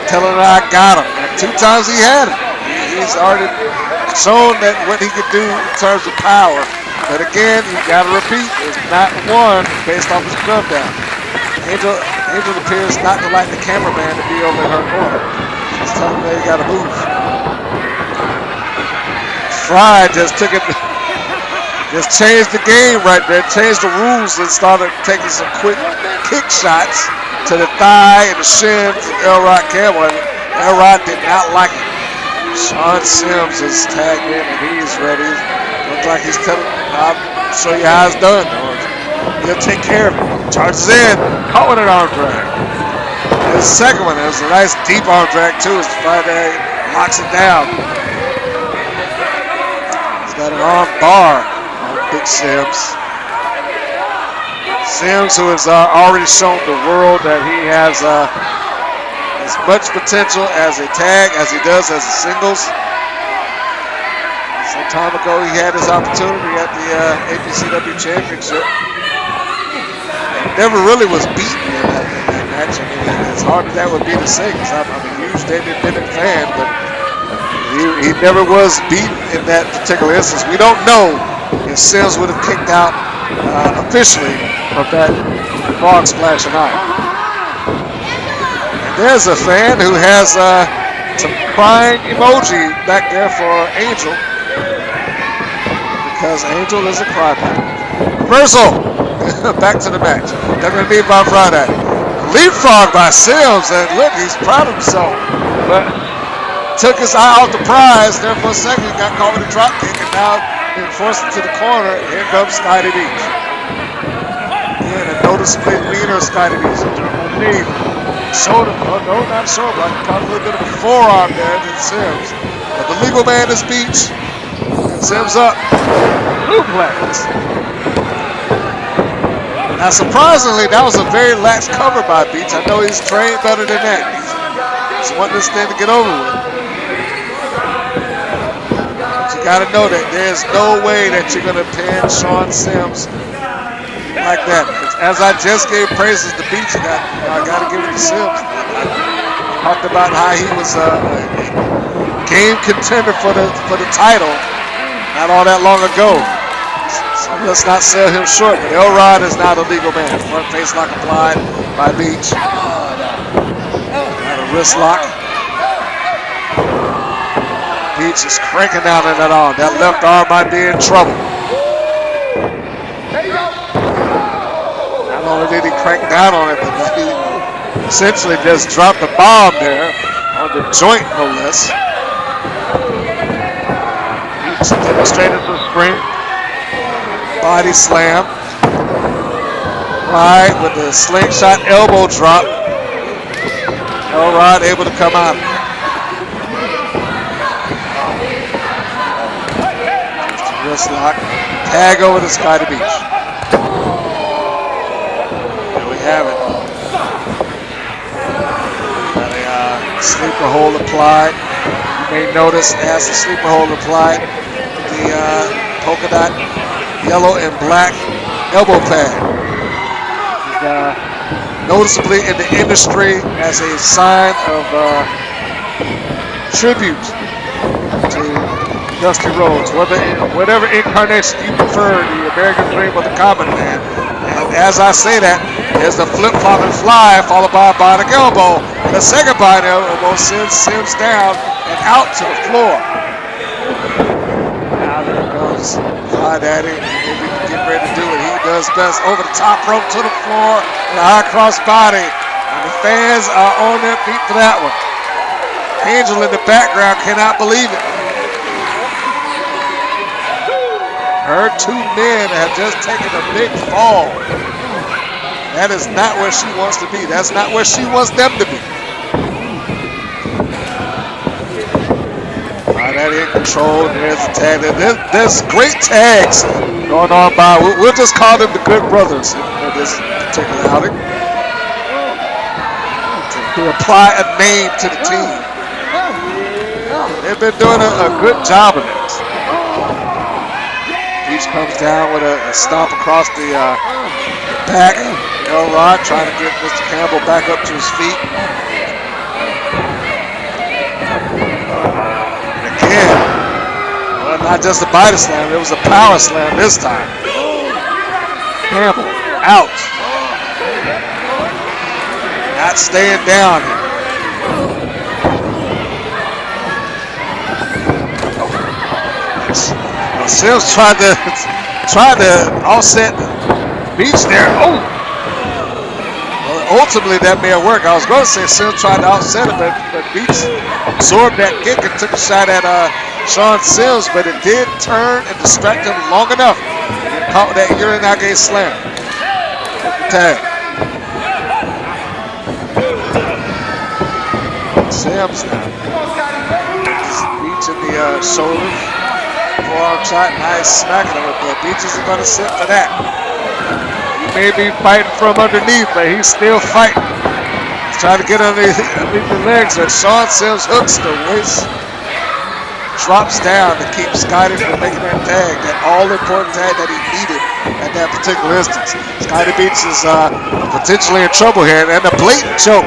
Telling him I got him. And 2 times he had him. He's already shown that what he could do in terms of power. But again, you got to repeat, it's not one based off his club down. Angel appears not to like the cameraman to be over in her corner. He's telling him that he got to move. Fry just took it. Just changed the game right there, changed the rules and started taking some quick kick shots to the thigh and the shins of Elrod Campbell. Elrod did not like it. Sean Sims is tagged in and he's ready. Looks like he's telling him, I'll show you how it's done. Or he'll take care of it. Charges in, caught with an arm drag. And the second one, it was a nice deep arm drag too as Friday locks it down. He's got an arm bar. Big Sims. Sims, who has already shown the world that he has as much potential as a tag as he does as a singles. Some time ago, he had his opportunity at the APCW Championship. Never really was beaten in that match. I mean, as hard as that would be to say, because I'm a huge Damien Bennett fan, but he never was beaten in that particular instance. We don't know if Sims would have kicked out officially of that frog splash and iron. And there's a fan who has some crying emoji back there for Angel, because Angel is a crybaby. Reversal. Back to the match. They're going to be by Friday. Leapfrog by Sims, and look, he's proud of himself. But took his eye off the prize there for a second, got caught with a drop kick, and now being forced into the corner. Here comes Scotty Beach. Again, a noticeably leaner Scotty Beach. Underneath. Shoulder, oh no, not shoulder, but caught a little bit of a forearm there to Sims. But the legal man is Beach. And Sims up. Suplex. Now, surprisingly, that was a very lax cover by Beach. I know he's trained better than that. He's wanting this thing to get over with. But you got to know that there's no way that you're going to pin Sean Sims like that. As I just gave praises to Beach, I got to give it to Sims. I talked about how he was a game contender for the title not all that long ago. So let's not sell him short, but Elrod is not a legal man. Front face lock applied by Beach. Got a wrist lock. Beach is cranking down on that arm. That left arm might be in trouble. Not only did he crank down on it, but he essentially just dropped the bomb there on the joint, no less. Beach demonstrated some strength. Body slam. Right with the slingshot elbow drop. Elrod able to come out. Just a wrist lock. Tag over to Scotty Beach. There we have it. Got a sleeper hold applied. You may notice as the sleeper hold applied, the polka dot yellow and black elbow pad. Noticeably in the industry as a sign of tribute to Dusty Rhodes, whatever incarnation you prefer, the American Dream or the Common Man. And as I say that, there's the flip-flop and fly followed by a bionic elbow. And the second bionic elbow sends Sims down and out to the floor. Now there goes Fly Daddy. Getting ready to do what he does best. Over the top rope to the floor. And a high cross body. And the fans are on their feet for that one. Angel in the background cannot believe it. Her two men have just taken a big fall. That is not where she wants to be. That's not where she wants them to be. That in control. There's a tag. There's great tags going on by. We'll just call them the Good Brothers in this particular outing. To apply a name to the team. They've been doing a good job of it. Beach comes down with a stomp across the back. Elrod trying to get Mr. Campbell back up to his feet. Well, not just a body slam, it was a power slam this time. Campbell out. Not staying down here. Sims tried to offset Beach there. Oh! Well, ultimately that may have worked. I was going to say Sims tried to offset it, but Beach absorbed that kick and took a shot at Sean Sims, but it did turn and distract him long enough. He caught with that Uranage slam. Tag. Sims now. Beach in the shoulder. forearm shot. Nice smacking of it, but Beach isn't going to sit for that. He may be fighting from underneath, but he's still fighting. He's trying to get underneath the legs, but Sean Sims hooks the waist. Drops down to keep Scotty from making that tag, that all-important tag that he needed at that particular instance. Scotty Beach is potentially in trouble here, and a blatant choke.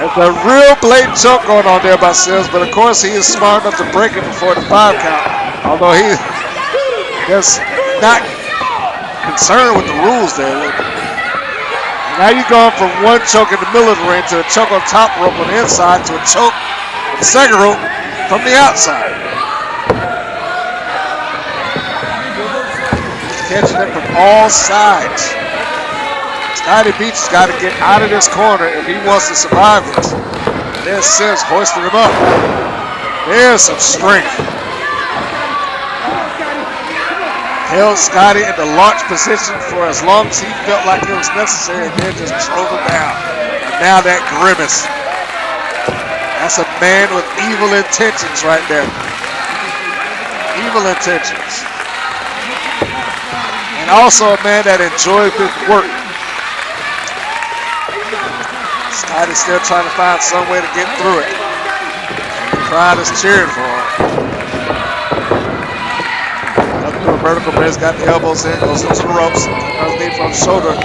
There's a real blatant choke going on there by Sims, but of course he is smart enough to break it before the 5 count, although he is not concerned with the rules there. Now you're going from one choke in the middle of the ring to a choke on top rope on the inside to a choke on the second rope from the outside. Catching it from all sides. Scotty Beach has got to get out of this corner if he wants to survive this. There's Sims hoisting him up. There's some strength. Held Scotty in the launch position for as long as he felt like it was necessary, and then just drove him down. And now that grimace. That's a man with evil intentions right there. Evil intentions. And also a man that enjoys his work. Scotty's still trying to find some way to get through it. The crowd is cheering for him. Up to a vertical press, got the elbows in, goes into the ropes, underneath from shoulder,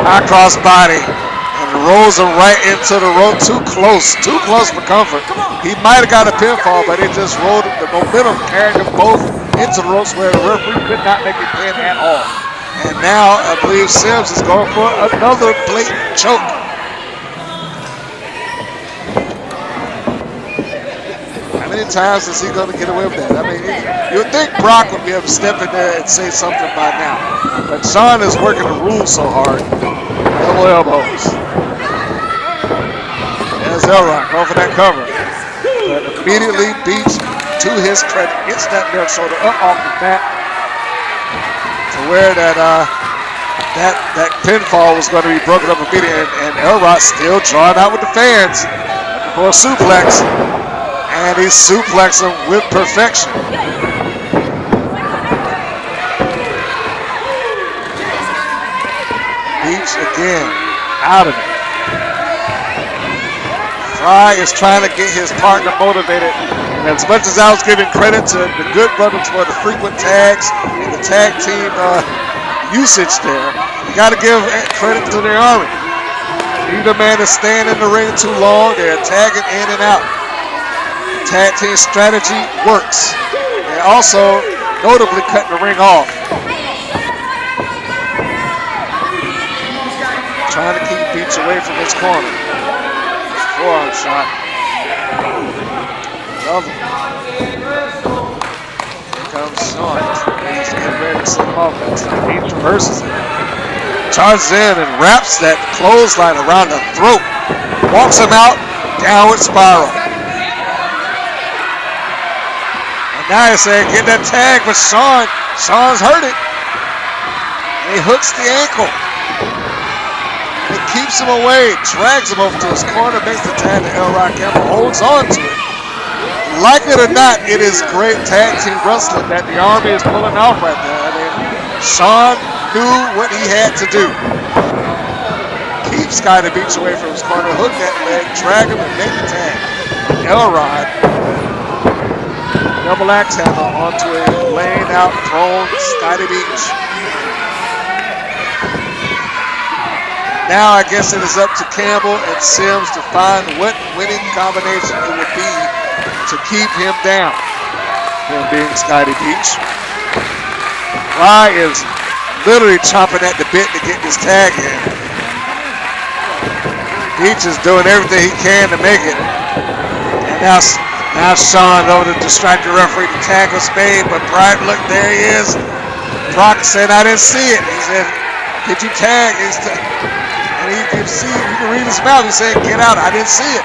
high cross body, and rolls him right into the rope. Too close for comfort. He might have got a pinfall, but it just rolled him. The momentum carried them both into the ropes where the referee could not make a pin at all. And now I believe Sims is going for another blatant choke. How many times is he going to get away with that? I mean, you would think Brock would be able to step in there and say something by now. But Sean is working the rules so hard. Double elbows. There's Elrod going for that cover. But immediately Beach, to his credit, gets that left shoulder up off the mat to where that pinfall was going to be broken up immediately, and Elrod still drawing out with the fans for a suplex, and he suplexed him with perfection. Beach again, out of it. Fry is trying to get his partner motivated. And as much as I was giving credit to the Good Brothers for the frequent tags and the tag team usage there, you got to give credit to their army. Neither man is staying in the ring too long. They're tagging in and out. The tag team strategy works. They also notably cut the ring off. Trying to keep Beach away from his corner. Forearm shot. Another. Here comes Sean. He's getting ready to slip off. Beach reverses it. Charges in and wraps that clothesline around the throat. Walks him out. Downward spiral. And now he's saying, get that tag for Sean. Sean's hurt it. And he hooks the ankle. It keeps him away, drags him over to his corner, makes the tag to Elrod. Campbell holds on to it. Like it or not, it is great tag team wrestling that the Army is pulling off right there. I mean, Sean knew what he had to do. Keep Scotty Beach away from his corner, hook that leg, drag him, and make the tag. Elrod, double axe handle onto a laying out, thrown Scotty Beach. Now I guess it is up to Campbell and Sims to find what winning combination it would be to keep him down. Him being Scotty Beach. Fry is literally chomping at the bit to get this tag in. Beach is doing everything he can to make it. And now Sean over to distract the referee to tag with Spade, but Brian, look, there he is. Brock said, I didn't see it. He said, did you tag? And you can read his mouth. He said, get out, I didn't see it.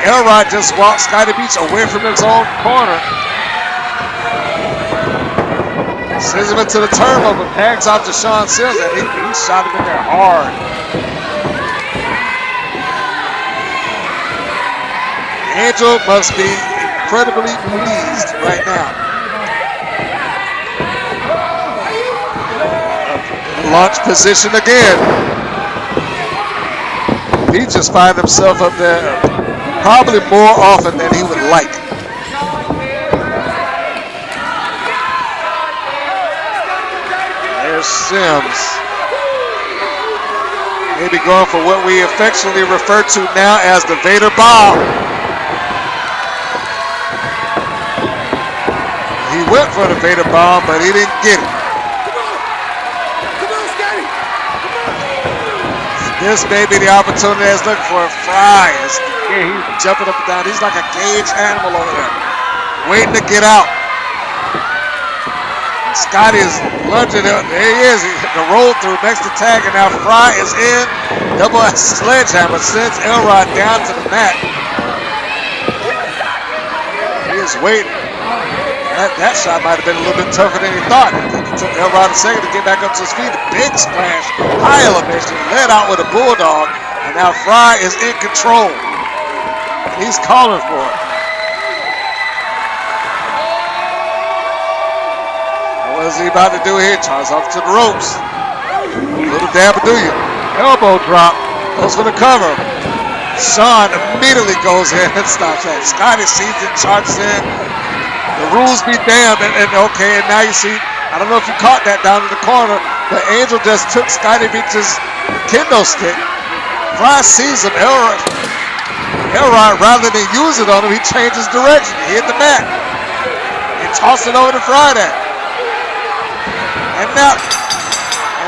Elrod just walked Scotty Beach away from his own corner. Sends him into the turnover, tags out to Sean Sims, and he shot him in there hard. Angel must be incredibly pleased right now. launch position again. He just finds himself up there probably more often than he would like. There's Sims. Maybe going for what we affectionately refer to now as the Vader Bomb. He went for the Vader Bomb, but he didn't get it. Come on, Scotty. This may be the opportunity that's looking for. Fry is he's jumping up and down. He's like a caged animal over there, waiting to get out. Scotty is lunging up. There he is. The roll through next to tag, and now Fry is in. Double sledgehammer sends Elrod down to the mat. He is waiting. That shot might have been a little bit tougher than he thought. It took Elrod a second to get back up to his feet. A big splash, high elevation, led out with a Bulldog, and now Fry is in control. He's calling for it. What is he about to do here? Charles off to the ropes. Little dab do you. Elbow drop. Goes for the cover. Sean immediately goes in and stops that. Scotty sees it, charges in. The rules be damned. And okay, and now you see, I don't know if you caught that down in the corner, but Angel just took Scotty Beach's kendo stick. Fry sees him. Elrod, rather than use it on him, he changes direction. He hit the mat. He tossed it over to Friday. And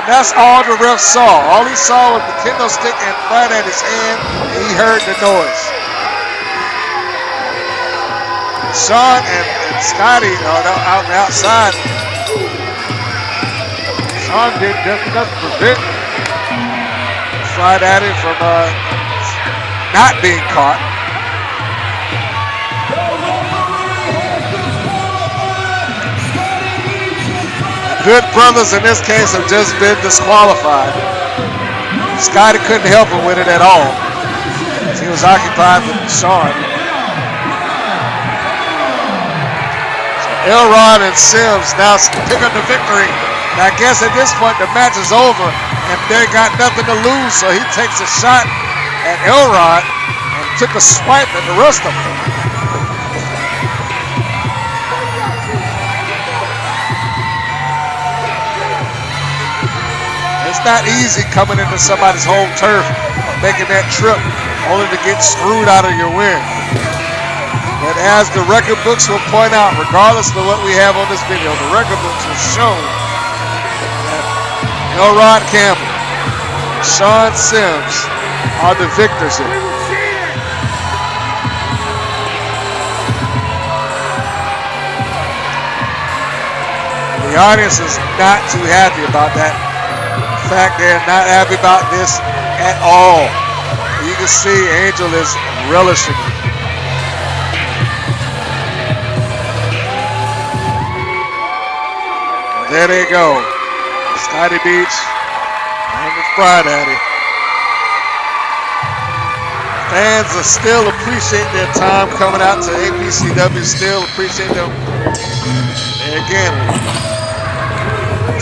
that's all the ref saw. All he saw was the kendo stick and right at his hand, and he heard the noise. Sean and Scotty out on the outside. Sean did just enough to prevent Friday from not being caught. Good brothers in this case have just been disqualified. Scotty couldn't help him with it at all. He was occupied with Sean. So Elrod and Sims now pick up the victory. And I guess at this point the match is over and they got nothing to lose, so he takes a shot at Elrod and took a swipe at the rest of them. It's not easy coming into somebody's home turf or making that trip only to get screwed out of your win. But as the record books will point out, regardless of what we have on this video, the record books will show that Elrod Campbell and Sean Sims are the victors here. The audience is not too happy about that. In fact, they're not happy about this at all. You can see Angel is relishing it. And there they go. Scotty Beach and the Fry Daddy. Fans are still appreciate their time coming out to APCW, still appreciate them. And again,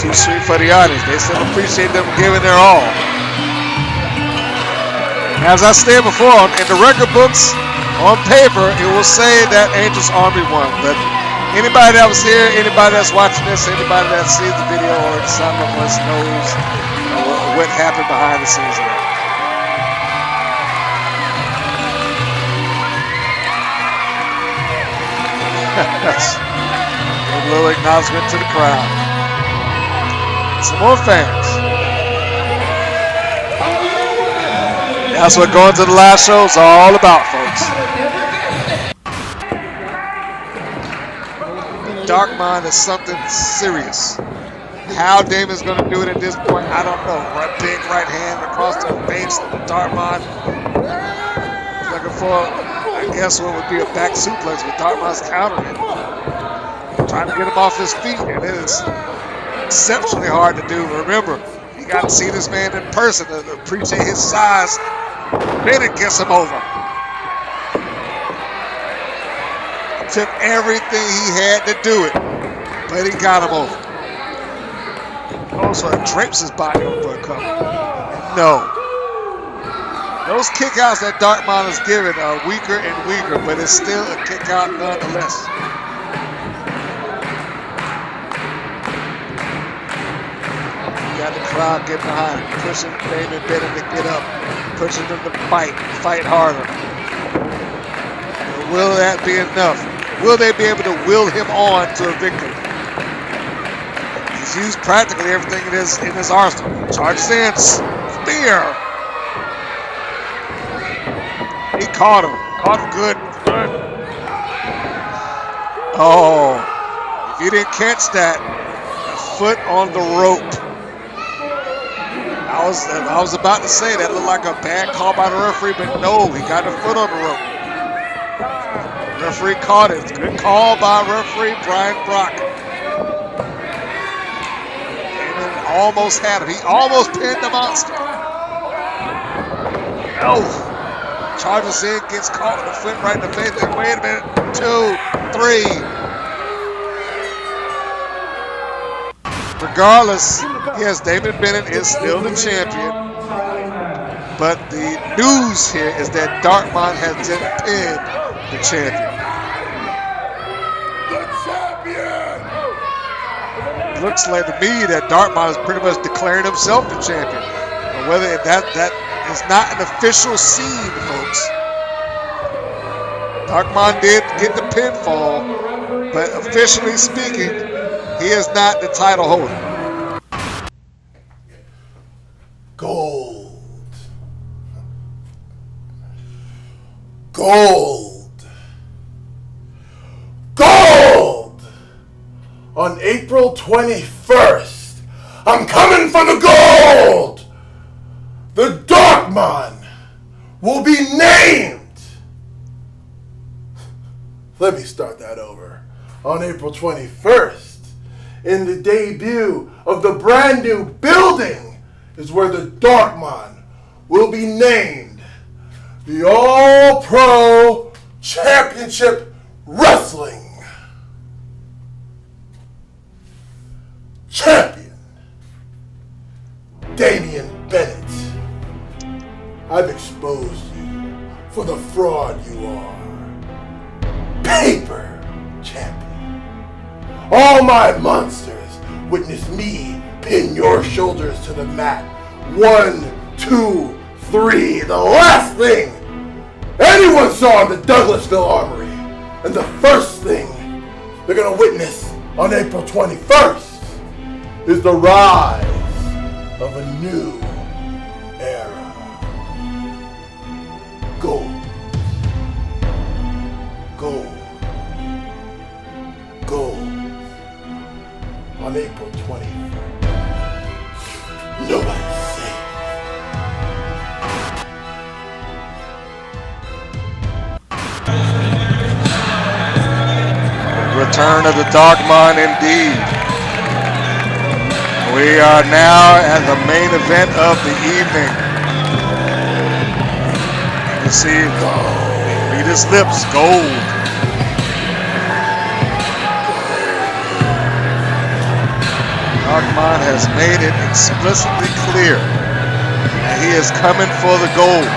too sweet for the audience. They still appreciate them giving their all. As I stated before, in the record books, on paper, it will say that Angel's Army won. But anybody that was here, anybody that's watching this, anybody that sees the video or some of us knows what happened behind the scenes there. That's a little acknowledgement to the crowd. Some more fans. That's what going to the live show is all about, folks. Darkmon is something serious. How Damien's going to do it at this point, I don't know. Big right hand across the face of Darkmon. Looking for, I guess, what would be a back suplex, but Darkmon's countering it. Trying to get him off his feet, and it is exceptionally hard to do. Remember, you got to see this man in person to appreciate his size. Bennett gets him over. Took everything he had to do it, but he got him over. Also, drapes his body over a cover. No. Those kickouts that Darkmon is giving are weaker and weaker, but it's still a kickout nonetheless. You got the crowd getting behind him, pushing Damien Bennett to get up, pushing him to fight harder. Will that be enough? Will they be able to will him on to a victory? He's used practically everything in his arsenal. Charges in, spear. He caught him good. Oh, if you didn't catch that, a foot on the rope. I was about to say that looked like a bad call by the referee, but no, he got a foot on the rope. Referee caught it. Good call by referee Brian Brock. Damon almost had him. He almost pinned the monster. No. Charges in, gets caught with the foot right in the face. Then wait a minute. 2, 3. Regardless, yes, Damien Bennett is still the champion. But the news here is that Darkmon has just pinned the champion. Looks like to me that Darkmon is pretty much declaring himself the champion. But whether that is not an official scene, folks. Darkmon did get the pinfall, but officially speaking, he is not the title holder. Gold. Gold. Gold! On April 21st, I'm coming for the gold! The Darkmon will be named! Let me start that over. On April 21st, in the debut of the brand new building, is where the Darkmon will be named the All-Pro Championship Wrestling Champion, Damien Bennett. I've exposed you for the fraud you are. Paper champion. All my monsters witness me pin your shoulders to the mat. 1, 2, 3. The last thing anyone saw in the Douglasville Armory. And the first thing they're going to witness on April 21st is the rise of a new era. Gold. Gold. Gold. On April 21st. Nobody's safe. Return of the Darkmon indeed. We are now at the main event of the evening. You can see read his lips, gold. Darkmon has made it explicitly clear that he is coming for the gold.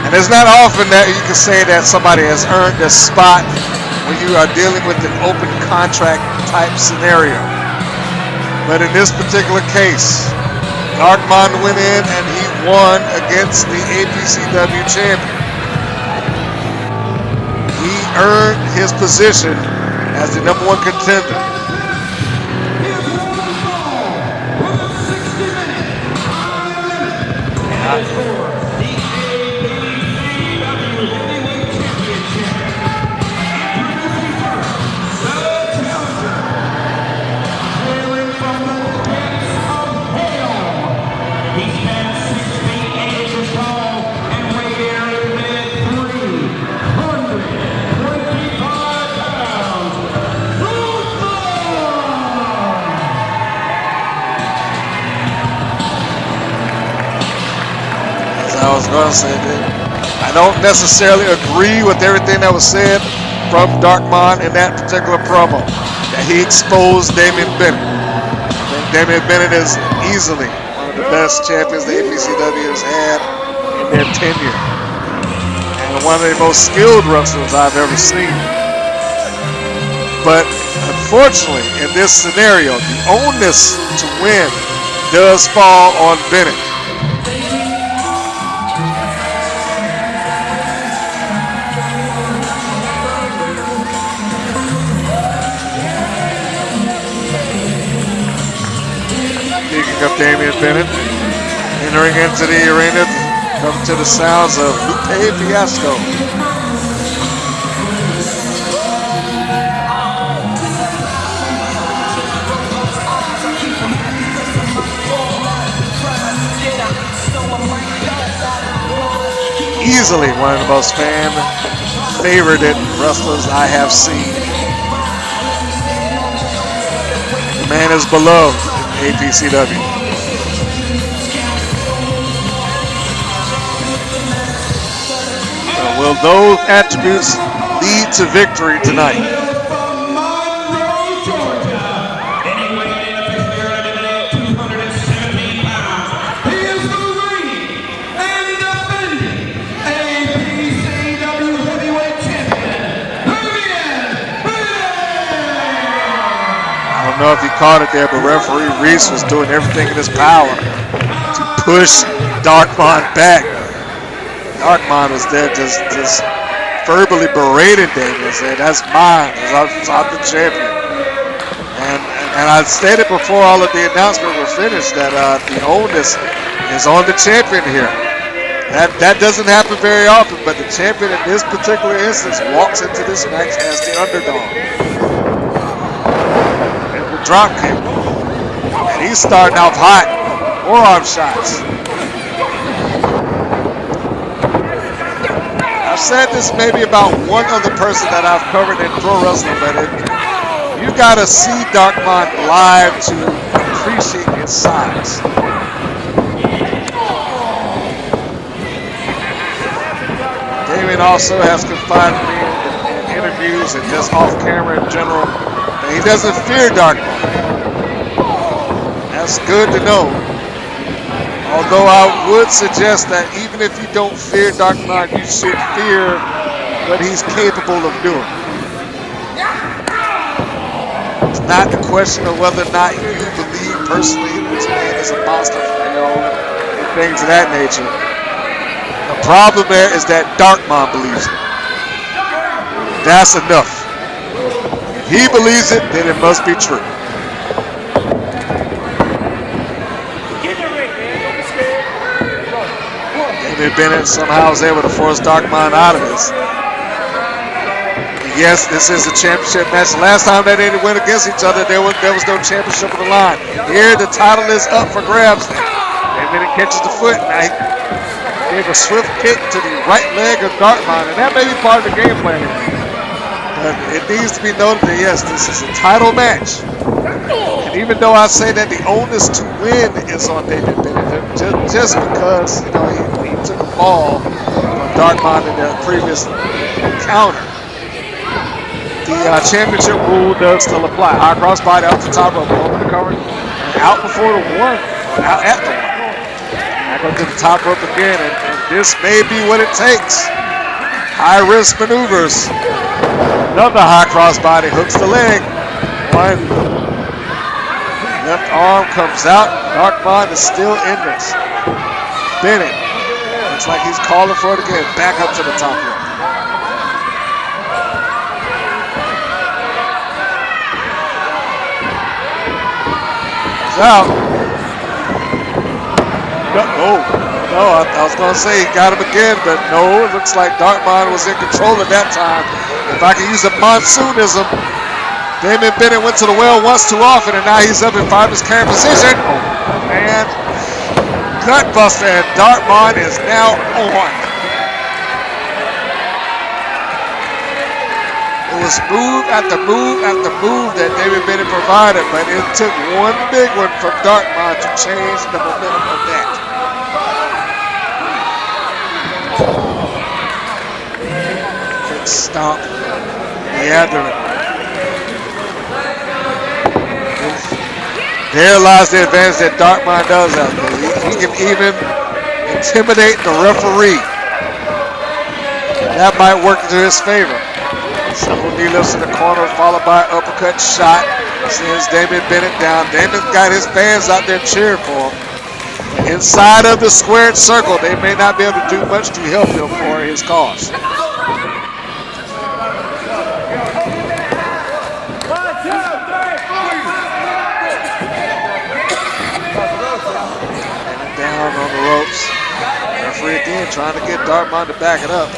And it's not often that you can say that somebody has earned this spot when you are dealing with an open contract type scenario. But in this particular case, Darkmon went in and he won against the APCW champion. He earned his position as the #1 contender. I was going to say that I don't necessarily agree with everything that was said from Darkmon in that particular promo, that he exposed Damien Bennett. I think Damien Bennett is easily one of the best champions the APCW has had in their tenure. And one of the most skilled wrestlers I've ever seen. But unfortunately, in this scenario, the onus to win does fall on Bennett. Speaking of Damien Bennett, entering into the arena, come to the sounds of Lupe Fiasco. Easily one of the most fan-favorited wrestlers I have seen. The man is beloved in APCW. Will those attributes lead to victory tonight? I don't know if he caught it there, but referee Reese was doing everything in his power to push Darkmon back. Darkmon was there just verbally berating Damien, saying, "That's mine, I'm the champion." And I stated before all of the announcements were finished that the onus is on the champion here. That doesn't happen very often, but the champion in this particular instance walks into this match as the underdog. And the drop kick. And he's starting off hot. Forearm shots. I've said this maybe about one other person that I've covered in pro wrestling, but you gotta see Darkmon live to appreciate his size. Damien also has confided me in interviews and just off camera in general that he doesn't fear Darkmon. That's good to know. Although I would suggest that even if you don't fear Darkmon, you should fear what he's capable of doing. It's not the question of whether or not you believe personally this man is a monster, and things of that nature. The problem there is that Darkmon believes it. That's enough. If he believes it, then it must be true. Damien Bennett somehow was able to force Darkmon out of this. Yes, this is a championship match. The last time they didn't win against each other, there was no championship on the line. Here, the title is up for grabs. Damien Bennett catches the foot. Now he gave a swift kick to the right leg of Darkmon, and that may be part of the game plan. But it needs to be noted that, yes, this is a title match. And even though I say that the onus to win is on Damien Bennett, just because he took a fall from Darkmon in their previous encounter, the championship rule does still apply. High cross body out the top rope, over the cover, and out before the one, out at the one. Back up to the top rope again, and this may be what it takes. High risk maneuvers. Another high cross body hooks the leg. One. Left arm comes out. Darkmon is still in this. Bennett looks like he's calling for it again. Back up to the top rope. Out. No, I was going to say he got him again, but no, it looks like Darkmon was in control at that time. If I can use a monsoonism, Damien Bennett went to the well once too often, and now he's up in fiber's carrying position. And gutbuster, and Darkmon is now on. It was move after move after move that Damien Bennett provided, but it took one big one from Darkmon to change the momentum of that. Quick stomp in the abdomen. There lies the advantage that Darkmon does out there. He can even intimidate the referee. That might work into his favor. Several knee lifts in the corner, followed by an uppercut shot. Sends Damien Bennett down. Damien got his fans out there cheering for him. Inside of the squared circle, they may not be able to do much to help him for his cause. Down on the ropes. Referee again trying to get Darkmon to back it up.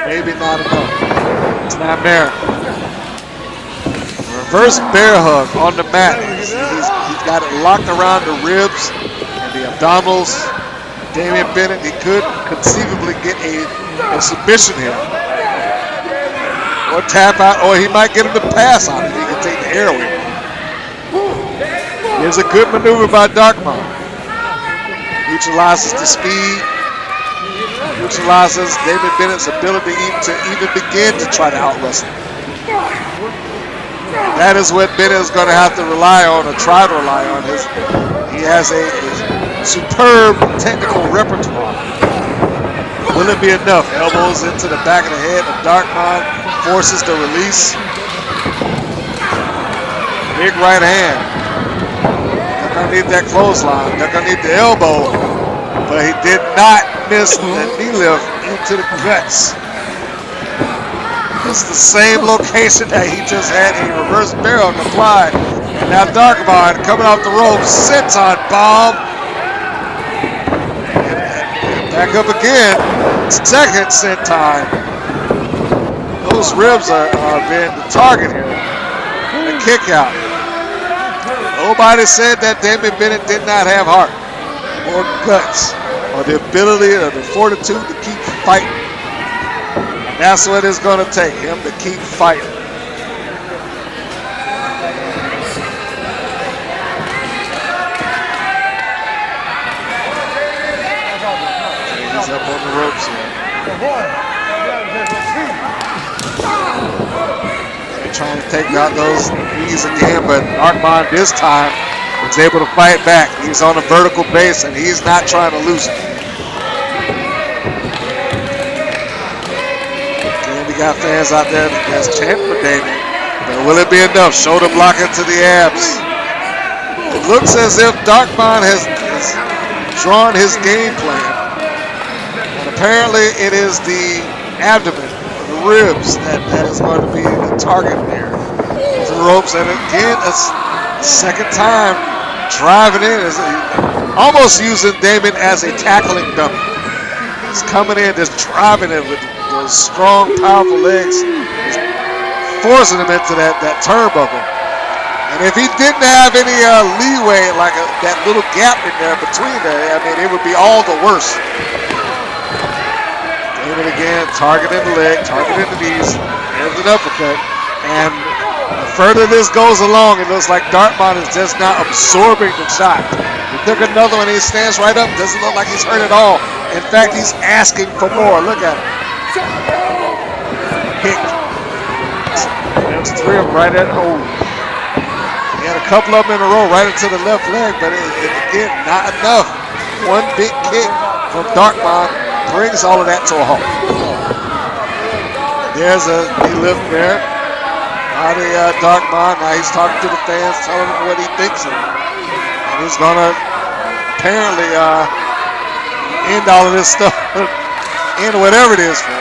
Maybe not enough. It's not there. Reverse bear hug on the mat. He's got it locked around the ribs and the abdominals. Damien Bennett, he could conceivably get a submission here. Or tap out, or he might get him to pass on it. He can take the air away. Here's a good maneuver by Darkmon. Neutralizes the speed. Neutralizes Damien Bennett's ability to even begin to try to out-wrestle. That is what Bennett is going to have to rely on, or try to rely on. He has a superb technical repertoire. Will it be enough? Elbows into the back of the head of Darkmon, forces the release. Big right hand. They're going to need that clothesline. They're going to need the elbow. But he did not miss the knee lift into the guts. It's the same location that he just had a reverse barrel applied. And now Darkmon coming off the ropes, senton bomb. And back up again, second senton. Those ribs are being the target here. And a kick out. Nobody said that Damien Bennett did not have heart or guts or the ability or the fortitude to keep fighting. That's what it's going to take, him to keep fighting. He's up on the ropes here. They're trying to take out those knees again, but Darkmon this time is able to fight back. He's on a vertical base, and he's not trying to lose it. Got fans out there that's chanting for Damien, but will it be enough? Shoulder block into the abs. It looks as if Darkmon has drawn his game plan, and apparently it is the abdomen, the ribs that is going to be the target there. The ropes, and again, a second time driving in, is almost using Damien as a tackling dummy. He's coming in, just driving it with those strong, powerful legs, forcing him into that turnbuckle. And if he didn't have any leeway, like that little gap in there between there, I mean, it would be all the worse. David again, targeting the leg, targeting the knees, there's an uppercut. And the further this goes along, it looks like Darkmon is just now absorbing the shot. He took another one, he stands right up, doesn't look like he's hurt at all. In fact, he's asking for more. Look at him. Kick. There's three of them right at home. He had a couple of them in a row right into the left leg, but again, not enough. One big kick from Darkmon brings all of that to a halt. There's a knee lift there. Now the Darkmon, now he's talking to the fans, telling them what he thinks of them. And he's going to apparently end all of this stuff, end whatever it is for,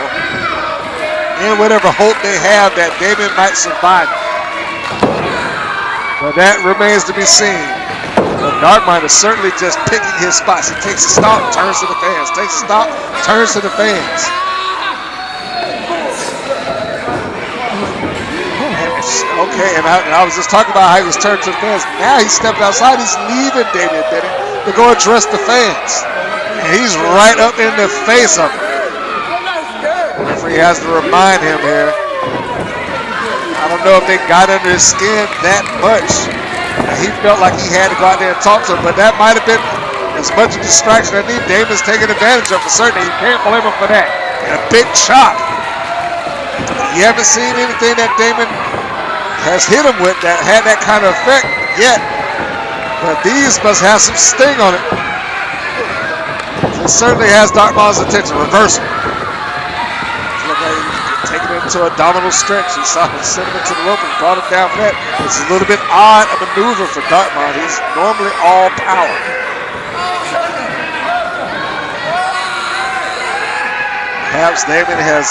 end whatever hope they have that Damien might survive it. But that remains to be seen. But Darkmon is certainly just picking his spots. He takes a stop, turns to the fans, takes a stop, turns to the fans. Okay, and I was just talking about how he was turning to the fans. Now he's stepping outside, he's leaving Damien Bennett to go address the fans. And he's right up in the face of him. The referee has to remind him here. I don't know if they got under his skin that much. He felt like he had to go out there and talk to him, but that might have been as much a distraction as Damon's taking advantage of for certain. You can't blame him for that. And a big chop. You haven't seen anything that Damien has hit him with that, had that kind of effect yet. But these must have some sting on it. It certainly has Darkmon's attention. Reversal. Look like he's taking it into a abdominal stretch. He saw him send him into the rope and brought him down for that. It's a little bit odd a maneuver for Darkmon. He's normally all power. Perhaps Damien has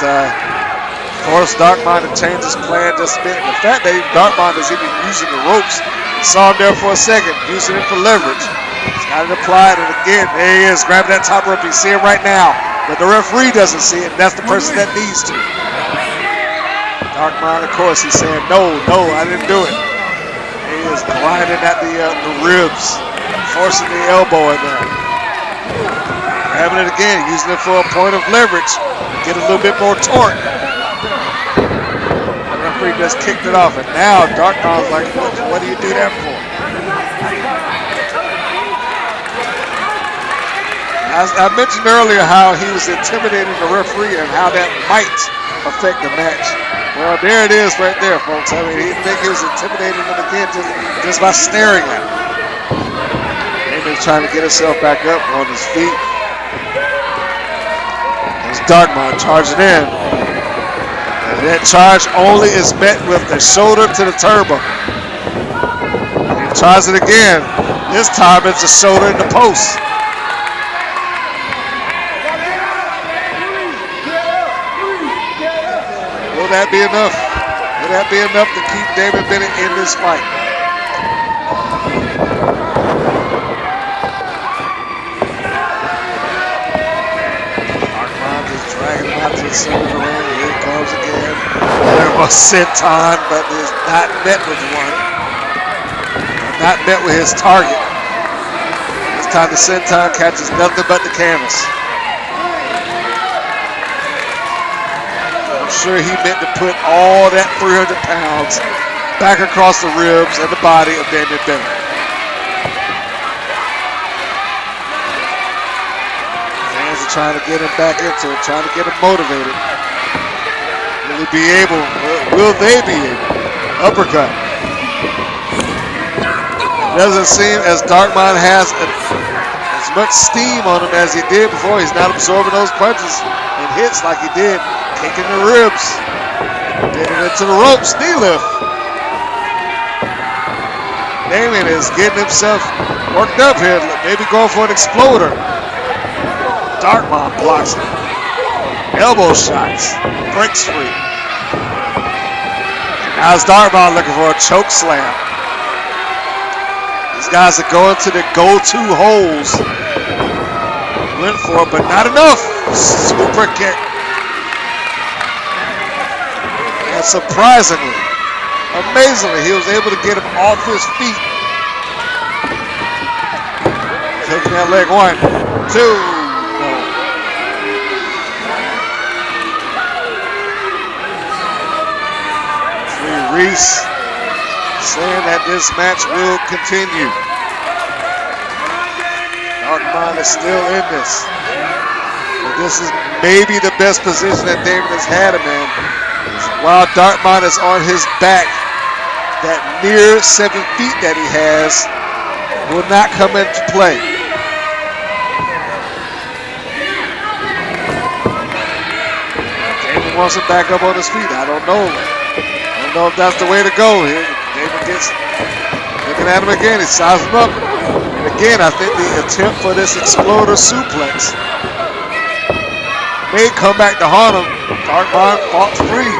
forced Darkmon to change his plan just a bit. The fact that Darkmon is even using the ropes, you saw him there for a second, using it for leverage. He's got it applied, and again, there he is, grabbing that top rope. You see him right now, but the referee doesn't see it, and that's the person that needs to. Darkmon, of course, he's saying, no, I didn't do it. He is grinding at the ribs, forcing the elbow in there. Grabbing it again, using it for a point of leverage, get a little bit more torque. The referee just kicked it off, and now Darkmon's like, what do you do that for? I mentioned earlier how he was intimidating the referee and how that might affect the match. Well, there it is right there, folks. I mean, he think he was intimidating him again just by staring at him. Damien's trying to get himself back up on his feet. There's Darkmon charging in. And that charge only is met with the shoulder to the turnbuckle. He tries it again. This time it's the shoulder in the post. Will that be enough? Will that be enough to keep Damien Bennett in this fight? Darkmon is dragging him out to the center of the ring. Here it comes again. There was senton, but is not met with one. Not met with his target. This time the senton catches nothing but the canvas. Sure, he meant to put all that 300 pounds back across the ribs and the body of Damien Bennett. Fans are trying to get him back into it, trying to get him motivated. Will he be able? Will they be able? Uppercut. It doesn't seem as Darkmon has as much steam on him as he did before. He's not absorbing those punches and hits like he did. Kicking the ribs, getting into the ropes, knee lift. Damien is getting himself worked up here, maybe going for an exploder. Darkmon blocks it. Elbow shots, breaks free. And now it's Darkmon looking for a choke slam. These guys are going to the go-to holes. Went for it, but not enough. Super kick. And surprisingly, amazingly, he was able to get him off his feet. Taking that leg, 1, 2, no. Reese saying that this match will continue. Darkmon is still in this. But this is maybe the best position that Damien has had him in. While Darkmon is on his back, that near 7 feet that he has will not come into play. Damien wants him back up on his feet. I don't know. I don't know if that's the way to go here. Damien gets looking at him again. He sizes him up. And again, I think the attempt for this exploder suplex may come back to haunt him. Darkmon fought free.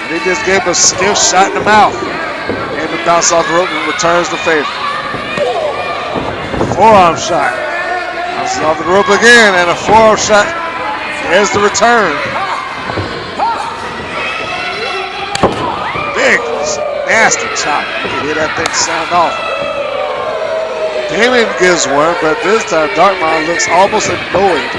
He just gave him a stiff shot in the mouth. And the bounce off the rope and returns the favor. Forearm shot. Bounces off the rope again and a forearm shot. There's the return. Big, nasty chop. You can hear that thing sound off. Damien gives one, but this time Darkmon looks almost annoyed.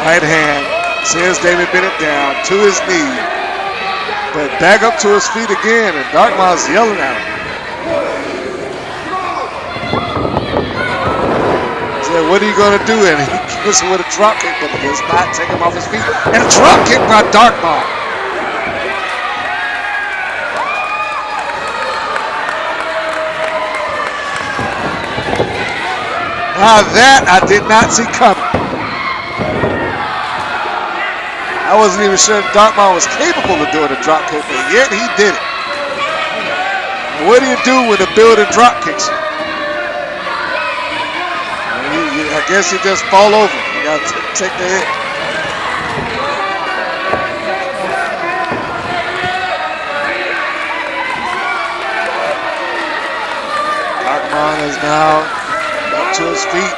Right hand. Sends Damien Bennett down to his knee. But back up to his feet again, and Darkmon's yelling at him. Said, said, what are you going to do? And he hits him with a drop kick, but he does not take him off his feet. And a drop kick by Darkmon. Now that I did not see coming. I wasn't even sure Darkmon was capable of doing a drop kick, but yet he did it. And what do you do when the building drop kicks you? I guess you just fall over. You got to take the hit. Darkmon is now up to his feet.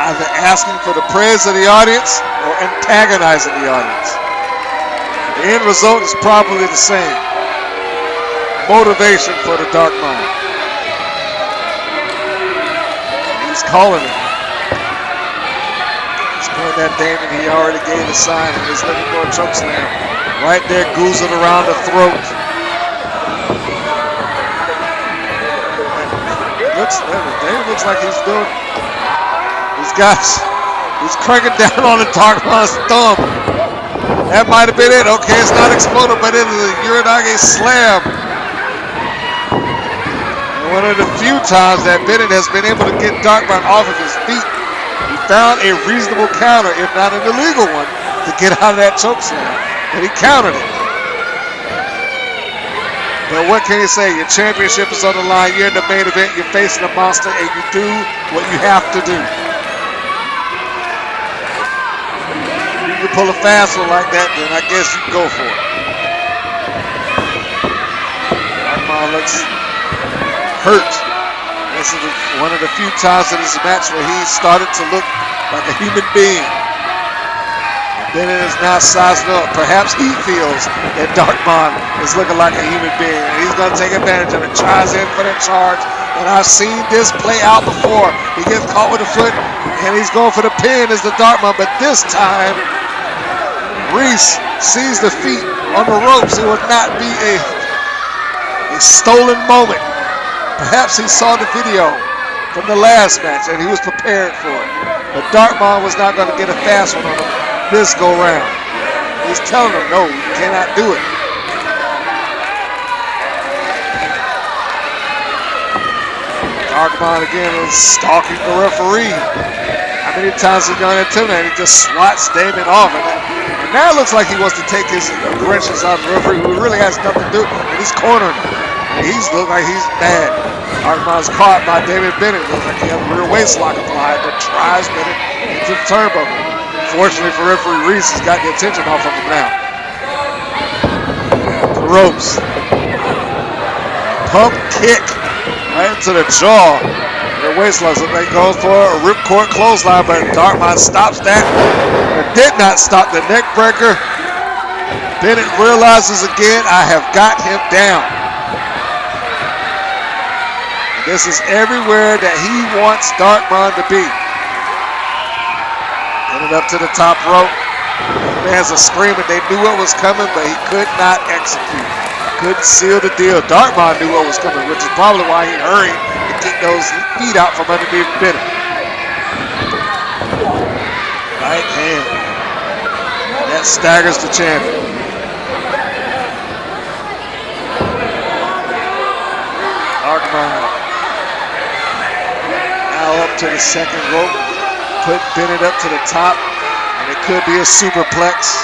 Either asking for the praise of the audience or antagonizing the audience. The end result is probably the same. Motivation for the Darkmon. He's calling it. He's pulling that Damien. He already gave the sign and he's looking for a chokeslam. Right there, goozling around the throat. Damien looks like he's doing. He's cranking down on the Darkmon's thumb. That might have been it. Okay, it's not exploded, but it is a Uranage slam. And one of the few times that Bennett has been able to get Darkmon off of his feet. He found a reasonable counter, if not an illegal one, to get out of that choke slam. And he countered it. But what can you say? Your championship is on the line. You're in the main event. You're facing a monster, and you do what you have to do. You pull a fast one like that, then I guess you can go for it. Darkmon looks hurt. This is one of the few times in this match where he started to look like a human being. Bennett is now sizing up. Perhaps he feels that Darkmon is looking like a human being. And he's going to take advantage of it. Tries in for that charge. And I've seen this play out before. He gets caught with a foot, and he's going for the pin as the Darkmon. But this time, Reese sees the feet on the ropes. It would not be a stolen moment. Perhaps he saw the video from the last match, and he was prepared for it. But Darkmon was not going to get a fast one on him this go round. He's telling him, no, you cannot do it. Darkmon again is stalking the referee. How many times is he going to intimidate? He just swats Damien off. And now it looks like he wants to take his aggressions out of the referee, who really has nothing to do, and he's cornering him. And he's looking like he's mad. Darkmon's caught by Damien Bennett. Looks like he has a rear waist lock applied, but tries Bennett into the turnbuckle. Fortunately for referee Reese, he's got the attention off of him now. The ropes. Pump kick right into the jaw. Their waist lock. So they go for a ripcord clothesline, but Darkmon stops that. But did not stop the neck breaker. Bennett realizes again, I have got him down. This is everywhere that he wants Darkmon to be. Get it up to the top rope. Fans are screaming. They knew what was coming, but he could not execute. Couldn't seal the deal. Darkmon knew what was coming, which is probably why he hurried to get those feet out from underneath Bennett. Right hand. That staggers the champion. Darkmon now up to the second rope. Put Bennett up to the top, and it could be a superplex.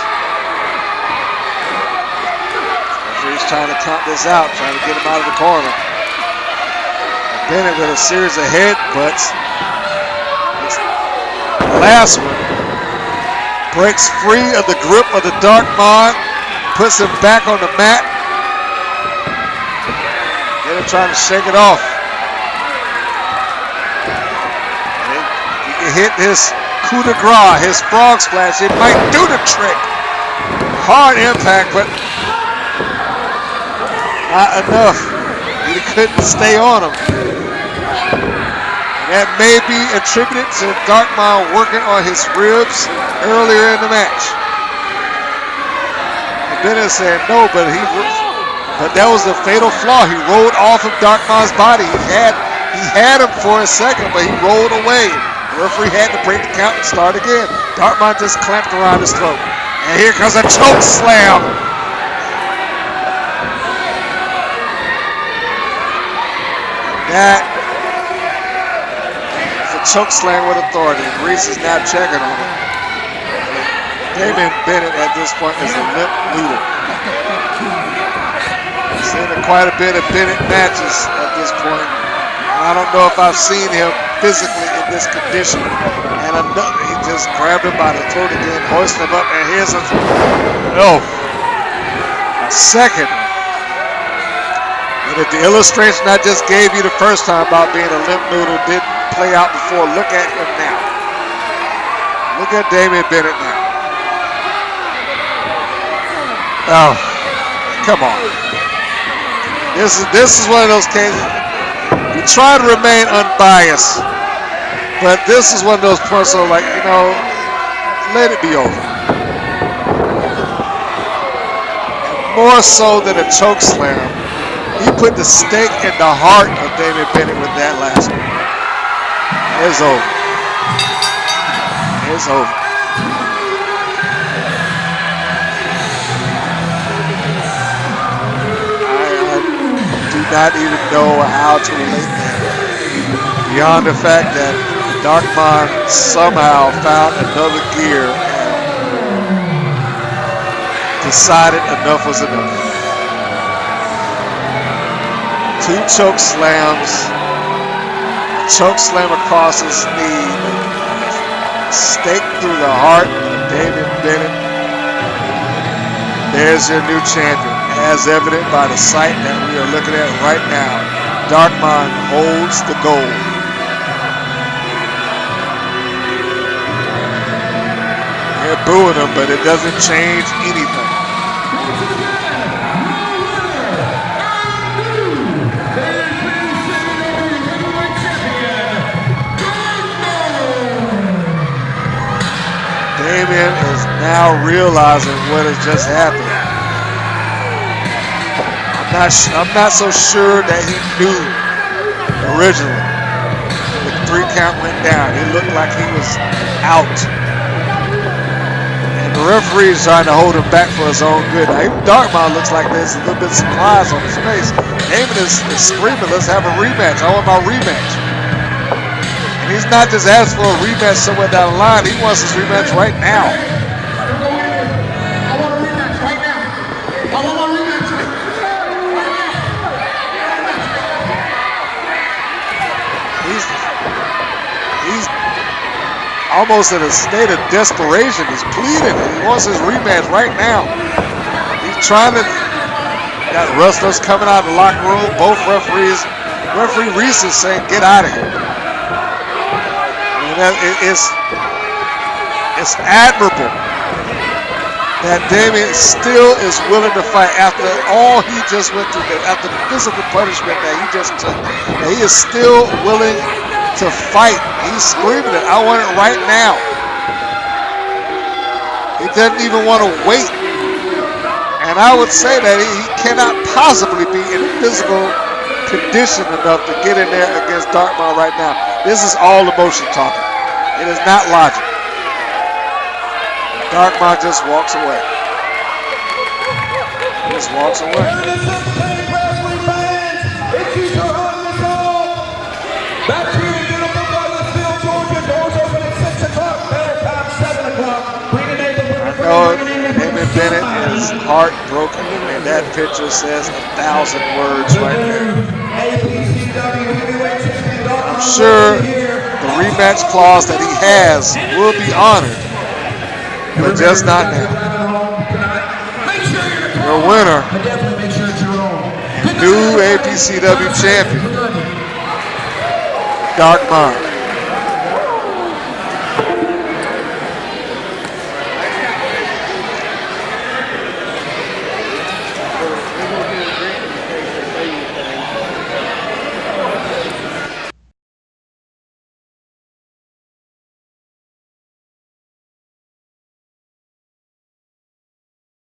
Referee's trying to count this out, trying to get him out of the corner. And Bennett with a series of headbutts. The last one breaks free of the grip of the Darkmon, puts him back on the mat. Bennett trying to shake it off. Hit his coup de grace, his frog splash. It might do the trick. Hard impact, but not enough. He couldn't stay on him. And that may be attributed to Darkmon working on his ribs earlier in the match. And Bennett said no, but that was the fatal flaw. He rolled off of Darkmon's body. He had He had him for a second, but he rolled away. The referee had to break the count and start again. Darkmon just clamped around his throat. And here comes a choke slam. That is a choke slam with authority. Reese is now checking on him. Damien Bennett at this point is a limp noodle. I've seen quite a bit of Bennett matches at this point. I don't know if I've seen him physically in this condition. And he just grabbed him by the throat again, hoisted him up, and here's a second. And if the illustration I just gave you the first time about being a limp noodle didn't play out before, look at him now. Look at Damien Bennett now. Oh, come on. This is one of those cases. We try to remain unbiased, but this is one of those points of like, let it be over. And more so than a choke slam, he put the stake in the heart of Damien Bennett with that last one. It's over. It's over. Not even know how to relate that. Beyond the fact that Darkmon somehow found another gear and decided enough was enough. 2 choke slams, a choke slam across his knee, stake through the heart of Damien Bennett. There's your new champion. As evident by the sight that we are looking at right now. Darkmon holds the gold. They're booing him, but it doesn't change anything. Damien is now realizing what has just happened. I'm not so sure that he knew originally. The 3 count went down. It looked like he was out. And the referee is trying to hold him back for his own good. Now, even Darkmon looks like there's a little bit of surprise on his face. Damien is screaming, let's have a rematch. I want my rematch. And he's not just asking for a rematch somewhere down the line. He wants his rematch right now. Almost in a state of desperation. He's pleading. He wants his rematch right now. He's trying to. Got wrestlers coming out of the locker room. Both referees. Referee Reese is saying, "Get out of here." And it's admirable that Damien still is willing to fight after all he just went through. After the physical punishment that he just took, that he is still willing to fight. He's screaming it. I want it right now. He doesn't even want to wait. And I would say that he cannot possibly be in physical condition enough to get in there against Darkmon right now. This is all emotion talking. It is not logic. Darkmon just walks away. He just walks away. Damien Bennett is heartbroken, and that picture says 1,000 words right there. I'm sure the rematch clause that he has will be honored, but just not now. Your winner, new APCW champion, Darkmon.